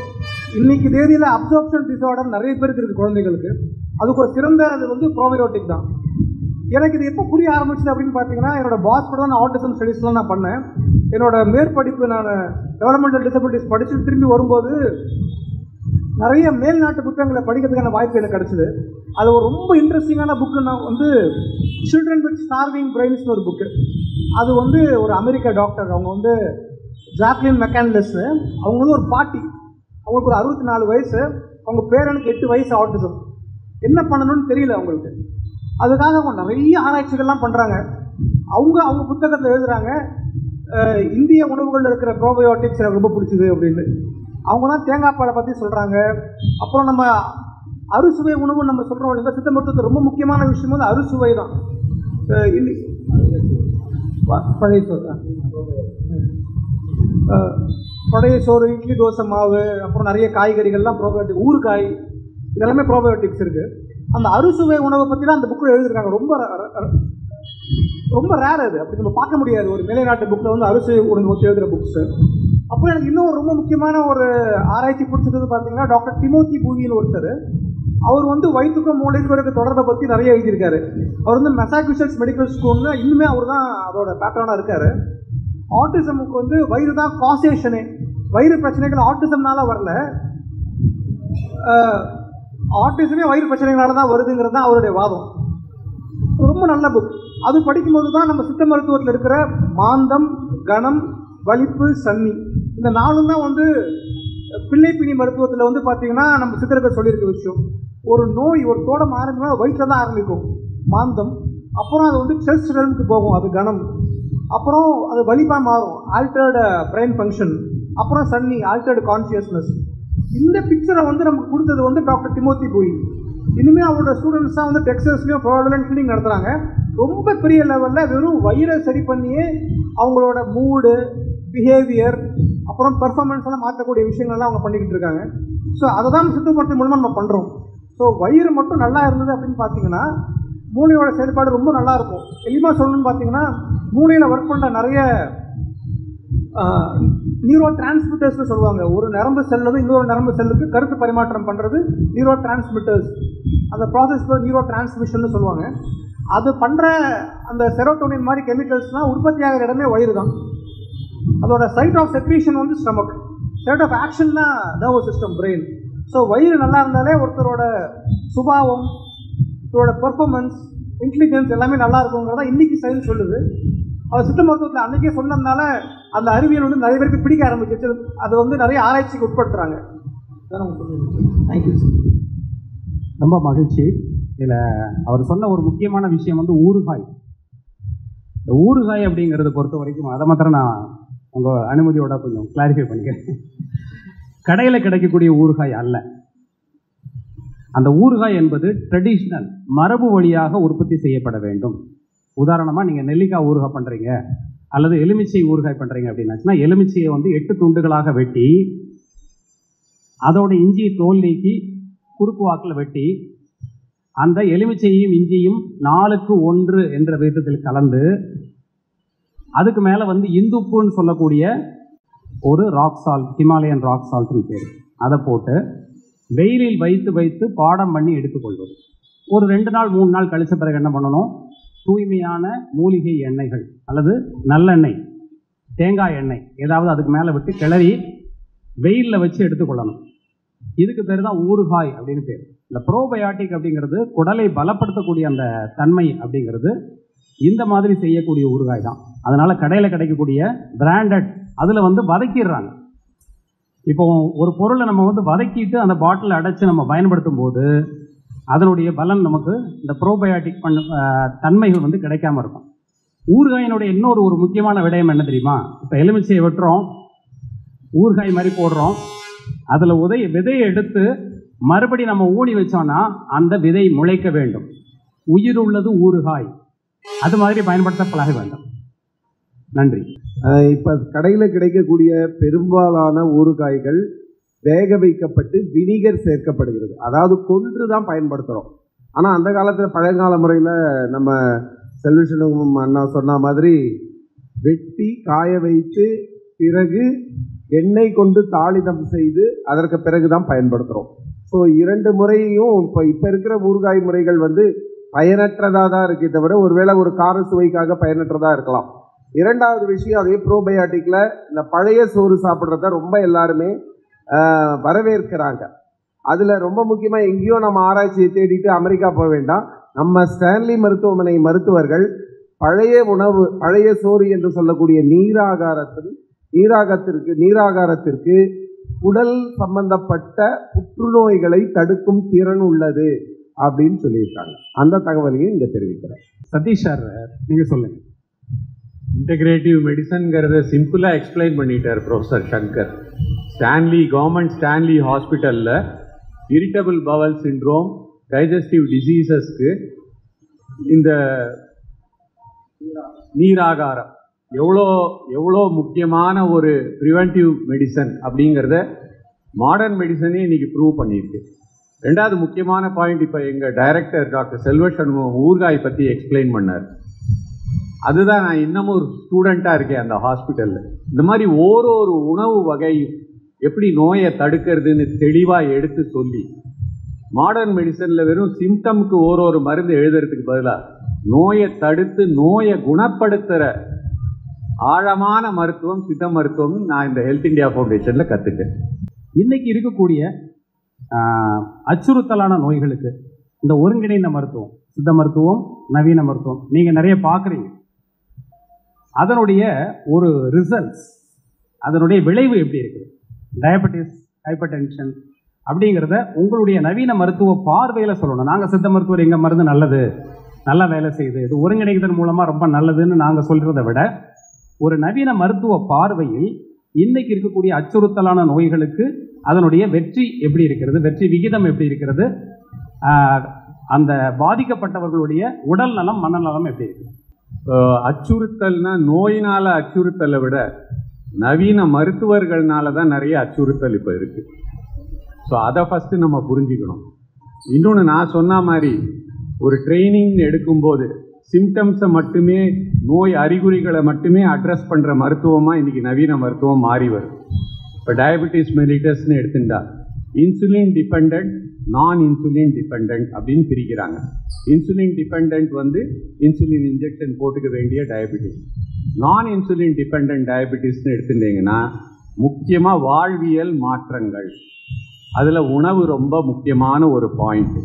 இன்றைக்கி தேதியில் அப்சார்ப்ஷன் டிஸார்டர் நிறைய பேருக்கு இருக்குது குழந்தைகளுக்கு. அதுக்கு ஒரு சிறந்த அது வந்து ப்ரோபயோட்டிக் தான். எனக்கு இது எப்போ புரிய ஆரம்பிச்சது அப்படின்னு பார்த்தீங்கன்னா, என்னோட பாஸ் கூட தான் நான் ஆட்டிசம் ஸ்டடீஸ்லாம் நான் பண்ணேன். என்னோட மேற்படிப்பு நான் டெவலப்மெண்டல் டிசபிலிட்டிஸ் படித்து திரும்பி வரும்போது நிறைய மேல்நாட்டு புத்தகங்களை படிக்கிறதுக்கான வாய்ப்பு எனக்கு கிடச்சிது. அது ஒரு ரொம்ப இன்ட்ரெஸ்டிங்கான புக்கு. நான் வந்து சில்ட்ரன் வித் ஸ்டார்விங் பிரெயின்ஸ்னு ஒரு புக்கு. அது வந்து ஒரு அமெரிக்கா டாக்டர், அவங்க வந்து ஜாக்லின் மெக்கான்லெஸ்ஸு. அவங்க வந்து ஒரு பாட்டி, அவங்களுக்கு ஒரு 64 வயசு, அவங்க பேரனுக்கு 8 வயசு ஆட்டிசம். என்ன பண்ணணும்னு தெரியல அவங்களுக்கு. அதுக்காக அவங்க நிறைய ஆராய்ச்சிகள்லாம் பண்ணுறாங்க. அவங்க புத்தகத்தில் எழுதுகிறாங்க, இந்திய உணவுகளில் இருக்கிற ப்ரோபயோட்டிக்ஸ் எனக்கு ரொம்ப பிடிச்சிது அப்படின்னு. அவங்க தான் தேங்காய் பாலை பற்றி சொல்கிறாங்க. அப்புறம் நம்ம அறுசுவை உணவு நம்ம சொல்கிறோம் இல்லைங்க, சித்த மருத்துவத்தில் ரொம்ப முக்கியமான விஷயம் வந்து அறுசுவை தான். பழைய சோறு, பழைய சோறு, இட்லி தோசை மாவு, அப்புறம் நிறைய காய்கறிகள்லாம் ப்ரோபயோட்டிக், ஊறுகாய், இதெல்லாமே ப்ரோபயோட்டிக்ஸ் இருக்குது. அந்த அறுசுவை உணவை பற்றி தான் அந்த புக்கில் எழுதியிருக்காங்க. ரொம்ப ரேர் அது, அப்படி நம்ம பார்க்க முடியாது ஒரு மேலைநாட்டு புக்கில் வந்து அறுசுவை உணவு பற்றி எழுதுகிற புக்ஸு. அப்புறம் எனக்கு இன்னும் ரொம்ப முக்கியமான ஒரு ஆராய்ச்சி பிடிச்சது பார்த்தீங்கன்னா, டாக்டர் டிமோத்தி பூவின்னு ஒருத்தர். அவர் வந்து வயிற்றுக்கும் மூளைக்கும் இருக்க தொடர்பை பற்றி நிறைய எழுதியிருக்காரு. அவர் வந்து மெசாச்சுசெட்ஸ் மெடிக்கல் ஸ்கூல்னு இன்னுமே அவர் தான் அதோட பேட்டர்னாக இருக்கார். ஆட்டிசமுக்கு வந்து வயிறு தான் காசேஷனே. வயிறு பிரச்சனைகள் ஆட்டிசம்னால வரல, ஆட்டிசமே வயிறு பிரச்சனைகளால தான் வருதுங்கிறது தான் அவருடைய வாதம். ரொம்ப நல்ல புக். அது படிக்கும்போது தான் நம்ம சித்த மருத்துவத்தில் இருக்கிற மாந்தம், கணம், வலிப்பு, சன்னி, இந்த 4 தான் வந்து பிள்ளைப்பிணி மருத்துவத்தில் வந்து பார்த்தீங்கன்னா நம்ம சித்தர்கள் சொல்லியிருக்க விஷயம். ஒரு நோய் ஒரு தோடம் ஆரம்பிக்கணும், வயிற்றில் தான் ஆரம்பிக்கும் மாந்தம். அப்புறம் அது வந்து செஸ்ட் ரெல்முக்கு போகும், அது கணம். அப்புறம் அது வலிப்பாக மாறும், ஆல்டர்டு பிரெயின் ஃபங்க்ஷன். அப்புறம் சன்னி, ஆல்டர்டு கான்சியஸ்னஸ். இந்த பிக்சரை வந்து நமக்கு கொடுத்தது வந்து டாக்டர் டிமோத்தி பூவி. இனிமேல் அவரோட ஸ்டூடெண்ட்ஸ் தான் வந்து டெக்ஸஸ்லையும் ஃப்ளாரிடாலையும் கிளினிக் நடத்துகிறாங்க. ரொம்ப பெரிய லெவலில் வெறும் வயிறை சரி பண்ணியே அவங்களோட மூடு, பிஹேவியர், அப்புறம் பெர்ஃபார்மன்ஸ் எல்லாம் மாற்றக்கூடிய விஷயங்கள்லாம் அவங்க பண்ணிக்கிட்டு இருக்காங்க. ஸோ அதை தான் சித்த மருத்துவம் மூலமாக நம்ம பண்ணுறோம். ஸோ வயிறு மட்டும் நல்லா இருந்தது அப்படின்னு பார்த்தீங்கன்னா மூளையோட செயல்பாடு ரொம்ப நல்லாயிருக்கும். எளிமையாக சொல்லணும்னு பார்த்தீங்கன்னா, மூளையில் ஒர்க் பண்ணுற நிறைய நியூரோ டிரான்ஸ்மிட்டர்ஸ்னு சொல்லுவாங்க. ஒரு நரம்பு செல்லுக்கு இன்னொரு நரம்பு செல்லுக்கு கருத்து பரிமாற்றம் பண்ணுறது நியூரோ டிரான்ஸ்மிட்டர்ஸ். அந்த ப்ராசஸ் நியூரோ டிரான்ஸ்மிஷன் சொல்லுவாங்க. அது பண்ணுற அந்த செரோட்டோனின் மாதிரி கெமிக்கல்ஸ்லாம் உற்பத்தி ஆகிற இடமே வயிறு தான். அதோட சைட் ஆஃப் செக்ரீஷன் வந்து ஸ்டமக், சைட் ஆஃப் ஆக்ஷன் தான் நர்வஸ் சிஸ்டம், பிரெயின். ஸோ வயிறு நல்லா இருந்தாலே ஒருத்தரோட சுபாவம், ஒருத்தரோட பெர்ஃபார்மன்ஸ், இன்டெலிஜென்ஸ் எல்லாமே நல்லா இருக்குங்கிறதா இன்றைக்கி சயின்ஸ் சொல்லுது. அது சித்த மருத்துவத்தில் அன்றைக்கே சொன்னதுனால அந்த அறிவியல் வந்து நிறைய பேருக்கு பிடிக்க ஆரம்பிச்சிச்சு. அது வந்து நிறைய ஆராய்ச்சிக்கு உட்படுத்துகிறாங்க. தேங்க்யூ. ரொம்ப மகிழ்ச்சி. இதில் அவர் சொன்ன ஒரு முக்கியமான விஷயம் வந்து ஊறுகாய். இந்த ஊறுகாய் அப்படிங்கிறத பொறுத்த வரைக்கும் அதை மாத்திரம் நான் உங்கள் அனுமதியோட கொஞ்சம் கிளாரிஃபை பண்ணிக்கிறேன். கடையில் கிடைக்கக்கூடிய ஊறுகாய் அல்ல. அந்த ஊறுகாய் என்பது ட்ரெடிஷ்னல், மரபு வழியாக உற்பத்தி செய்யப்பட வேண்டும். உதாரணமாக நீங்கள் நெல்லிக்காய் ஊறுகாய் பண்ணுறீங்க அல்லது எலுமிச்சை ஊறுகாய் பண்ணுறீங்க அப்படின்னாச்சுன்னா, எலுமிச்சையை வந்து 8 துண்டுகளாக வெட்டி அதோட இஞ்சியை தோல் நீக்கி குறுக்கு வாக்கில் வெட்டி அந்த எலுமிச்சையும் இஞ்சியும் 4:1 என்ற விதத்தில் கலந்து அதுக்கு மேலே வந்து இந்துப்புன்னு சொல்லக்கூடிய ஒரு ராக் சால்ட், ஹிமாலயன் ராக் சால்ட்னு பேர், அதை போட்டு வெயிலில் வைத்து வைத்து பாடம் பண்ணி எடுத்துக்கொள்வது. ஒரு 2 நாள் 3 நாள் கழிச்ச பிறகு என்ன பண்ணணும், தூய்மையான மூலிகை எண்ணெய்கள் அல்லது நல்லெண்ணெய், தேங்காய் எண்ணெய் ஏதாவது அதுக்கு மேலே விட்டு கிளறி வெயிலில் வச்சு எடுத்துக்கொள்ளணும். இதுக்கு பேர் தான் ஊறுகாய் அப்படின்னு பேர். இந்த ப்ரோபயாட்டிக் அப்படிங்கிறது குடலை பலப்படுத்தக்கூடிய அந்த தன்மை அப்படிங்கிறது இந்த மாதிரி செய்யக்கூடிய ஊறுகாய் தான். அதனால கடையில் கிடைக்கக்கூடிய பிராண்டட் அதில் வந்து வதக்கிடுறாங்க. இப்போ ஒரு பொருளை நம்ம வந்து வதக்கிட்டு அந்த பாட்டில் அடைச்சி நம்ம பயன்படுத்தும் போது அதனுடைய பலன் நமக்கு இந்த ப்ரோபயாட்டிக் தன்மைகள் வந்து கிடைக்காம இருக்கும். ஊறுகாயினுடைய இன்னொரு ஒரு முக்கியமான விடயம் என்ன தெரியுமா? இப்போ எலுமிச்சையை வெட்டுறோம், ஊறுகாய் மாதிரி போடுறோம், அதில் விதையை எடுத்து மறுபடி நம்ம ஊனி வச்சோம்னா அந்த விதை முளைக்க வேண்டும். உயிர் உள்ளது ஊறுகாய், அது மாதிரி பயன்படுத்த பழக வேண்டும். நன்றி. இப்போ கடையில் கிடைக்கக்கூடிய பெரும்பாலான ஊறுகாய்கள் வேக வைக்கப்பட்டு வினிகர் சேர்க்கப்படுகிறது, அதாவது கொன்று தான் பயன்படுத்துகிறோம். ஆனால் அந்த காலத்தில் பழையகால முறையில் நம்ம செல்வசனம் அண்ணா சொன்ன மாதிரி வெட்டி காய வைத்து பிறகு எண்ணெய் கொண்டு தாளிதம் செய்து அதற்கு பிறகு தான் பயன்படுத்துகிறோம். ஸோ 2 முறையும் இப்போ இருக்கிற ஊறுகாய் முறைகள் வந்து பயனற்றதாக தான் இருக்கே தவிர ஒருவேளை ஒரு கார சுவைக்காக பயனற்றதாக இருக்கலாம். இரண்டாவது விஷயம், அதே ப்ரோபயாட்டிக்கில் இந்த பழைய சோறு சாப்பிட்றத ரொம்ப எல்லாருமே வரவேற்கிறாங்க. அதில் ரொம்ப முக்கியமாக எங்கேயோ நம்ம ஆராய்ச்சியை தேடிட்டு அமெரிக்கா போக வேண்டாம். நம்ம ஸ்டான்லி மருத்துவமனை மருத்துவர்கள் பழைய உணவு, பழைய சோறு என்று சொல்லக்கூடிய நீராகாரத்திற்கு உடல் சம்பந்தப்பட்ட புற்றுநோய்களை தடுக்கும் திறன் உள்ளது அப்படின்னு சொல்லியிருக்காங்க. அந்த தகவலையும் இங்கே தெரிவிக்கிறேன். சதீஷ் சார், நீங்கள் சொல்லுங்கள். இன்டகிரேட்டிவ் மெடிசன்கிறத சிம்பிளாக எக்ஸ்பிளைன் பண்ணிட்டார் ப்ரொஃபஸர் சங்கர். கவர்மெண்ட் ஸ்டான்லி ஹாஸ்பிட்டலில் இரிட்டபிள் பவல் சிண்ட்ரோம், டைஜஸ்டிவ் டிசீசஸ்க்கு இந்த நீராகாரம் எவ்வளோ முக்கியமான ஒரு ப்ரிவென்டிவ் மெடிசன் அப்படிங்கிறத மாடர்ன் மெடிசனே இன்றைக்கி ப்ரூவ் பண்ணியிருக்கு. ரெண்டாவது முக்கியமான பாயிண்ட், இப்போ எங்கள் டைரக்டர் டாக்டர் செல்வசண்முகம் ஊர்காய் பற்றி எக்ஸ்பிளைன் பண்ணார். அதுதான் நான் இன்னமும் ஒரு ஸ்டூடெண்ட்டாக இருக்கேன் அந்த ஹாஸ்பிட்டலில். இந்த மாதிரி ஒரு உணவு வகையும் எப்படி நோயை தடுக்கிறதுன்னு தெளிவாக எடுத்து சொல்லி, மாடர்ன் மெடிசனில் வெறும் சிம்டம்க்கு ஒரு மருந்து எழுதுறதுக்கு பதிலாக நோயை தடுத்து நோயை குணப்படுத்துகிற ஆழமான மருத்துவம் சித்த மருத்துவம் நான் இந்த ஹெல்த் இந்தியா ஃபவுண்டேஷனில் கற்றுட்டேன். இன்னைக்கு இருக்கக்கூடிய அச்சுறுத்தலான நோய்களுக்கு இந்த ஒருங்கிணைந்த மருத்துவம், சித்த மருத்துவம், நவீன மருத்துவம் நீங்கள் நிறைய பார்க்குறீங்க. அதனுடைய ஒரு ரிசல்ட்ஸ், அதனுடைய விளைவு எப்படி இருக்குது? டயபெட்டிஸ், ஹைப்பர் டென்ஷன் அப்படிங்கிறத உங்களுடைய நவீன மருத்துவ பார்வையில் சொல்லணும். நாங்கள் சித்த மருத்துவர் எங்கள் மருந்து நல்லது, நல்லா வேலை செய்யுது, இது ஒருங்கிணைந்ததன் மூலமாக ரொம்ப நல்லதுன்னு நாங்கள் சொல்கிறத விட, ஒரு நவீன மருத்துவ பார்வையில் இன்னைக்கு இருக்கக்கூடிய அச்சுறுத்தலான நோய்களுக்கு அதனுடைய வெற்றி எப்படி இருக்கிறது, வெற்றி விகிதம் எப்படி இருக்கிறது, அந்த பாதிக்கப்பட்டவர்களுடைய உடல் நலம் மனநலம் எப்படி இருக்குது? அச்சுறுத்தல்னா நோயினால் அச்சுறுத்தலை விட நவீன மருத்துவர்கள்னால தான் நிறைய அச்சுறுத்தல் இப்போ இருக்குது. ஸோ அதை ஃபஸ்ட்டு நம்ம புரிஞ்சுக்கணும். இன்னொன்று, நான் சொன்ன மாதிரி ஒரு ட்ரைனிங் எடுக்கும்போது சிம்டம்ஸை மட்டுமே, நோய் அறிகுறிகளை மட்டுமே அட்ரஸ் பண்ணுற மருத்துவமாக இன்றைக்கி நவீன மருத்துவம் மாறி வருது. இப்போ டயபெட்டிஸ் மெலிட்டஸ்ன்னு எடுத்துட்டா இன்சுலின் டிபெண்ட், நான் இன்சுலின் டிபெண்ட் அப்படின்னு பிரிக்கிறாங்க. இன்சுலின் டிபெண்ட் இன்சுலின் இன்ஜெக்ஷன் போட்டுக்க வேண்டிய டயபெட்டிஸ். நான் இன்சுலின் டிபெண்ட் டயபெட்டிஸ்ன்னு எடுத்துட்டீங்கன்னா முக்கியமாக வாழ்வியல் மாற்றங்கள், அதில் உணவு ரொம்ப முக்கியமான ஒரு பாயிண்ட்.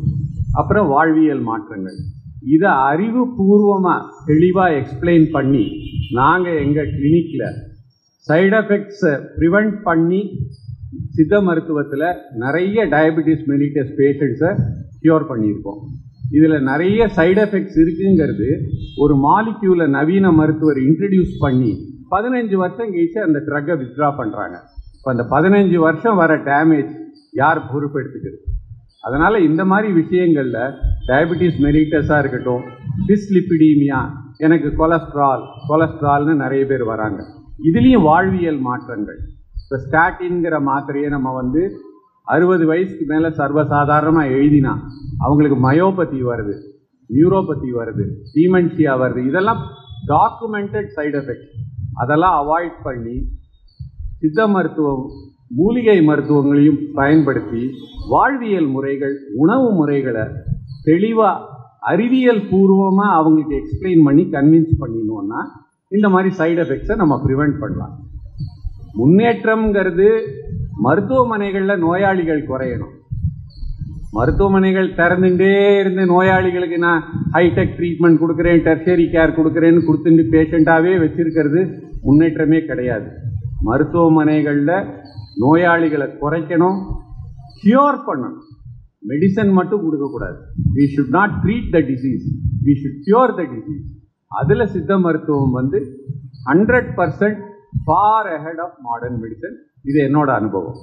அப்புறம் வாழ்வியல் மாற்றங்கள், இதை அறிவுபூர்வமாக தெளிவாக எக்ஸ்பிளைன் பண்ணி நாங்கள் எங்கள் கிளினிக்கில் சைடு எஃபெக்ட்ஸை ப்ரிவெண்ட் பண்ணி சித்த மருத்துவத்தில் நிறைய டயபெட்டிஸ் மெலிட்டஸ் பேஷண்ட்ஸை க்யூர் பண்ணியிருக்கோம். இதில் நிறைய சைடு எஃபெக்ட்ஸ் இருக்குங்கிறது ஒரு மாலிக்யூலை நவீன மருத்துவர் இன்ட்ரடியூஸ் பண்ணி 15 வருஷம் கழிச்சு அந்த ட்ரக்கை வித்ட்ரா பண்ணுறாங்க. இப்போ அந்த 15 வருஷம் வர டேமேஜ் யார் பொறுப்பெடுத்துக்கிறது? அதனால் இந்த மாதிரி விஷயங்களில் டயபெட்டிஸ் மெலிட்டஸாக இருக்கட்டும், டிஸ்லிபிடீமியா, எனக்கு கொலஸ்ட்ரால்னு நிறைய பேர் வராங்க. இதுலேயும் வாழ்வியல் மாற்றங்கள். இப்போ ஸ்டாட்டின்கிற மாத்திரையை நம்ம 60 வயசுக்கு மேலே சர்வசாதாரணமாக எழுதினா அவங்களுக்கு மயோபதி வருது, நியூரோபதி வருது, டீமென்ஷியா வருது. இதெல்லாம் டாக்குமெண்டட் சைடு எஃபெக்ட். அதெல்லாம் அவாய்ட் பண்ணி சித்த மருத்துவம், மூலிகை மருத்துவங்களையும் பயன்படுத்தி வாழ்வியல் முறைகள், உணவு முறைகளை தெளிவாக அறிவியல் பூர்வமாக அவங்களுக்கு எக்ஸ்பிளைன் பண்ணி கன்வின்ஸ் பண்ணினோன்னா இந்த மாதிரி சைடு எஃபெக்ட்ஸை நம்ம ப்ரிவெண்ட் பண்ணலாம். முன்னேற்றம்ங்கிறது மருத்துவமனைகளில் நோயாளிகள் குறையணும். மருத்துவமனைகள் திறந்துட்டே இருந்து நோயாளிகளுக்கு நான் ஹைடெக் ட்ரீட்மெண்ட் கொடுக்குறேன், டெர்ஷரி கேர் கொடுக்குறேன்னு கொடுத்துட்டு பேஷண்ட்டாகவே வச்சுருக்கிறது முன்னேற்றமே கிடையாது. மருத்துவமனைகளில் நோயாளிகளை குறைக்கணும், க்யூர் பண்ணணும். மெடிசன் மட்டும் கொடுக்கக்கூடாது. we should not treat the disease, we should cure the disease. அதில் சித்த மருத்துவம் 100% far ahead of modern medicine. இது என்னோட அனுபவம்.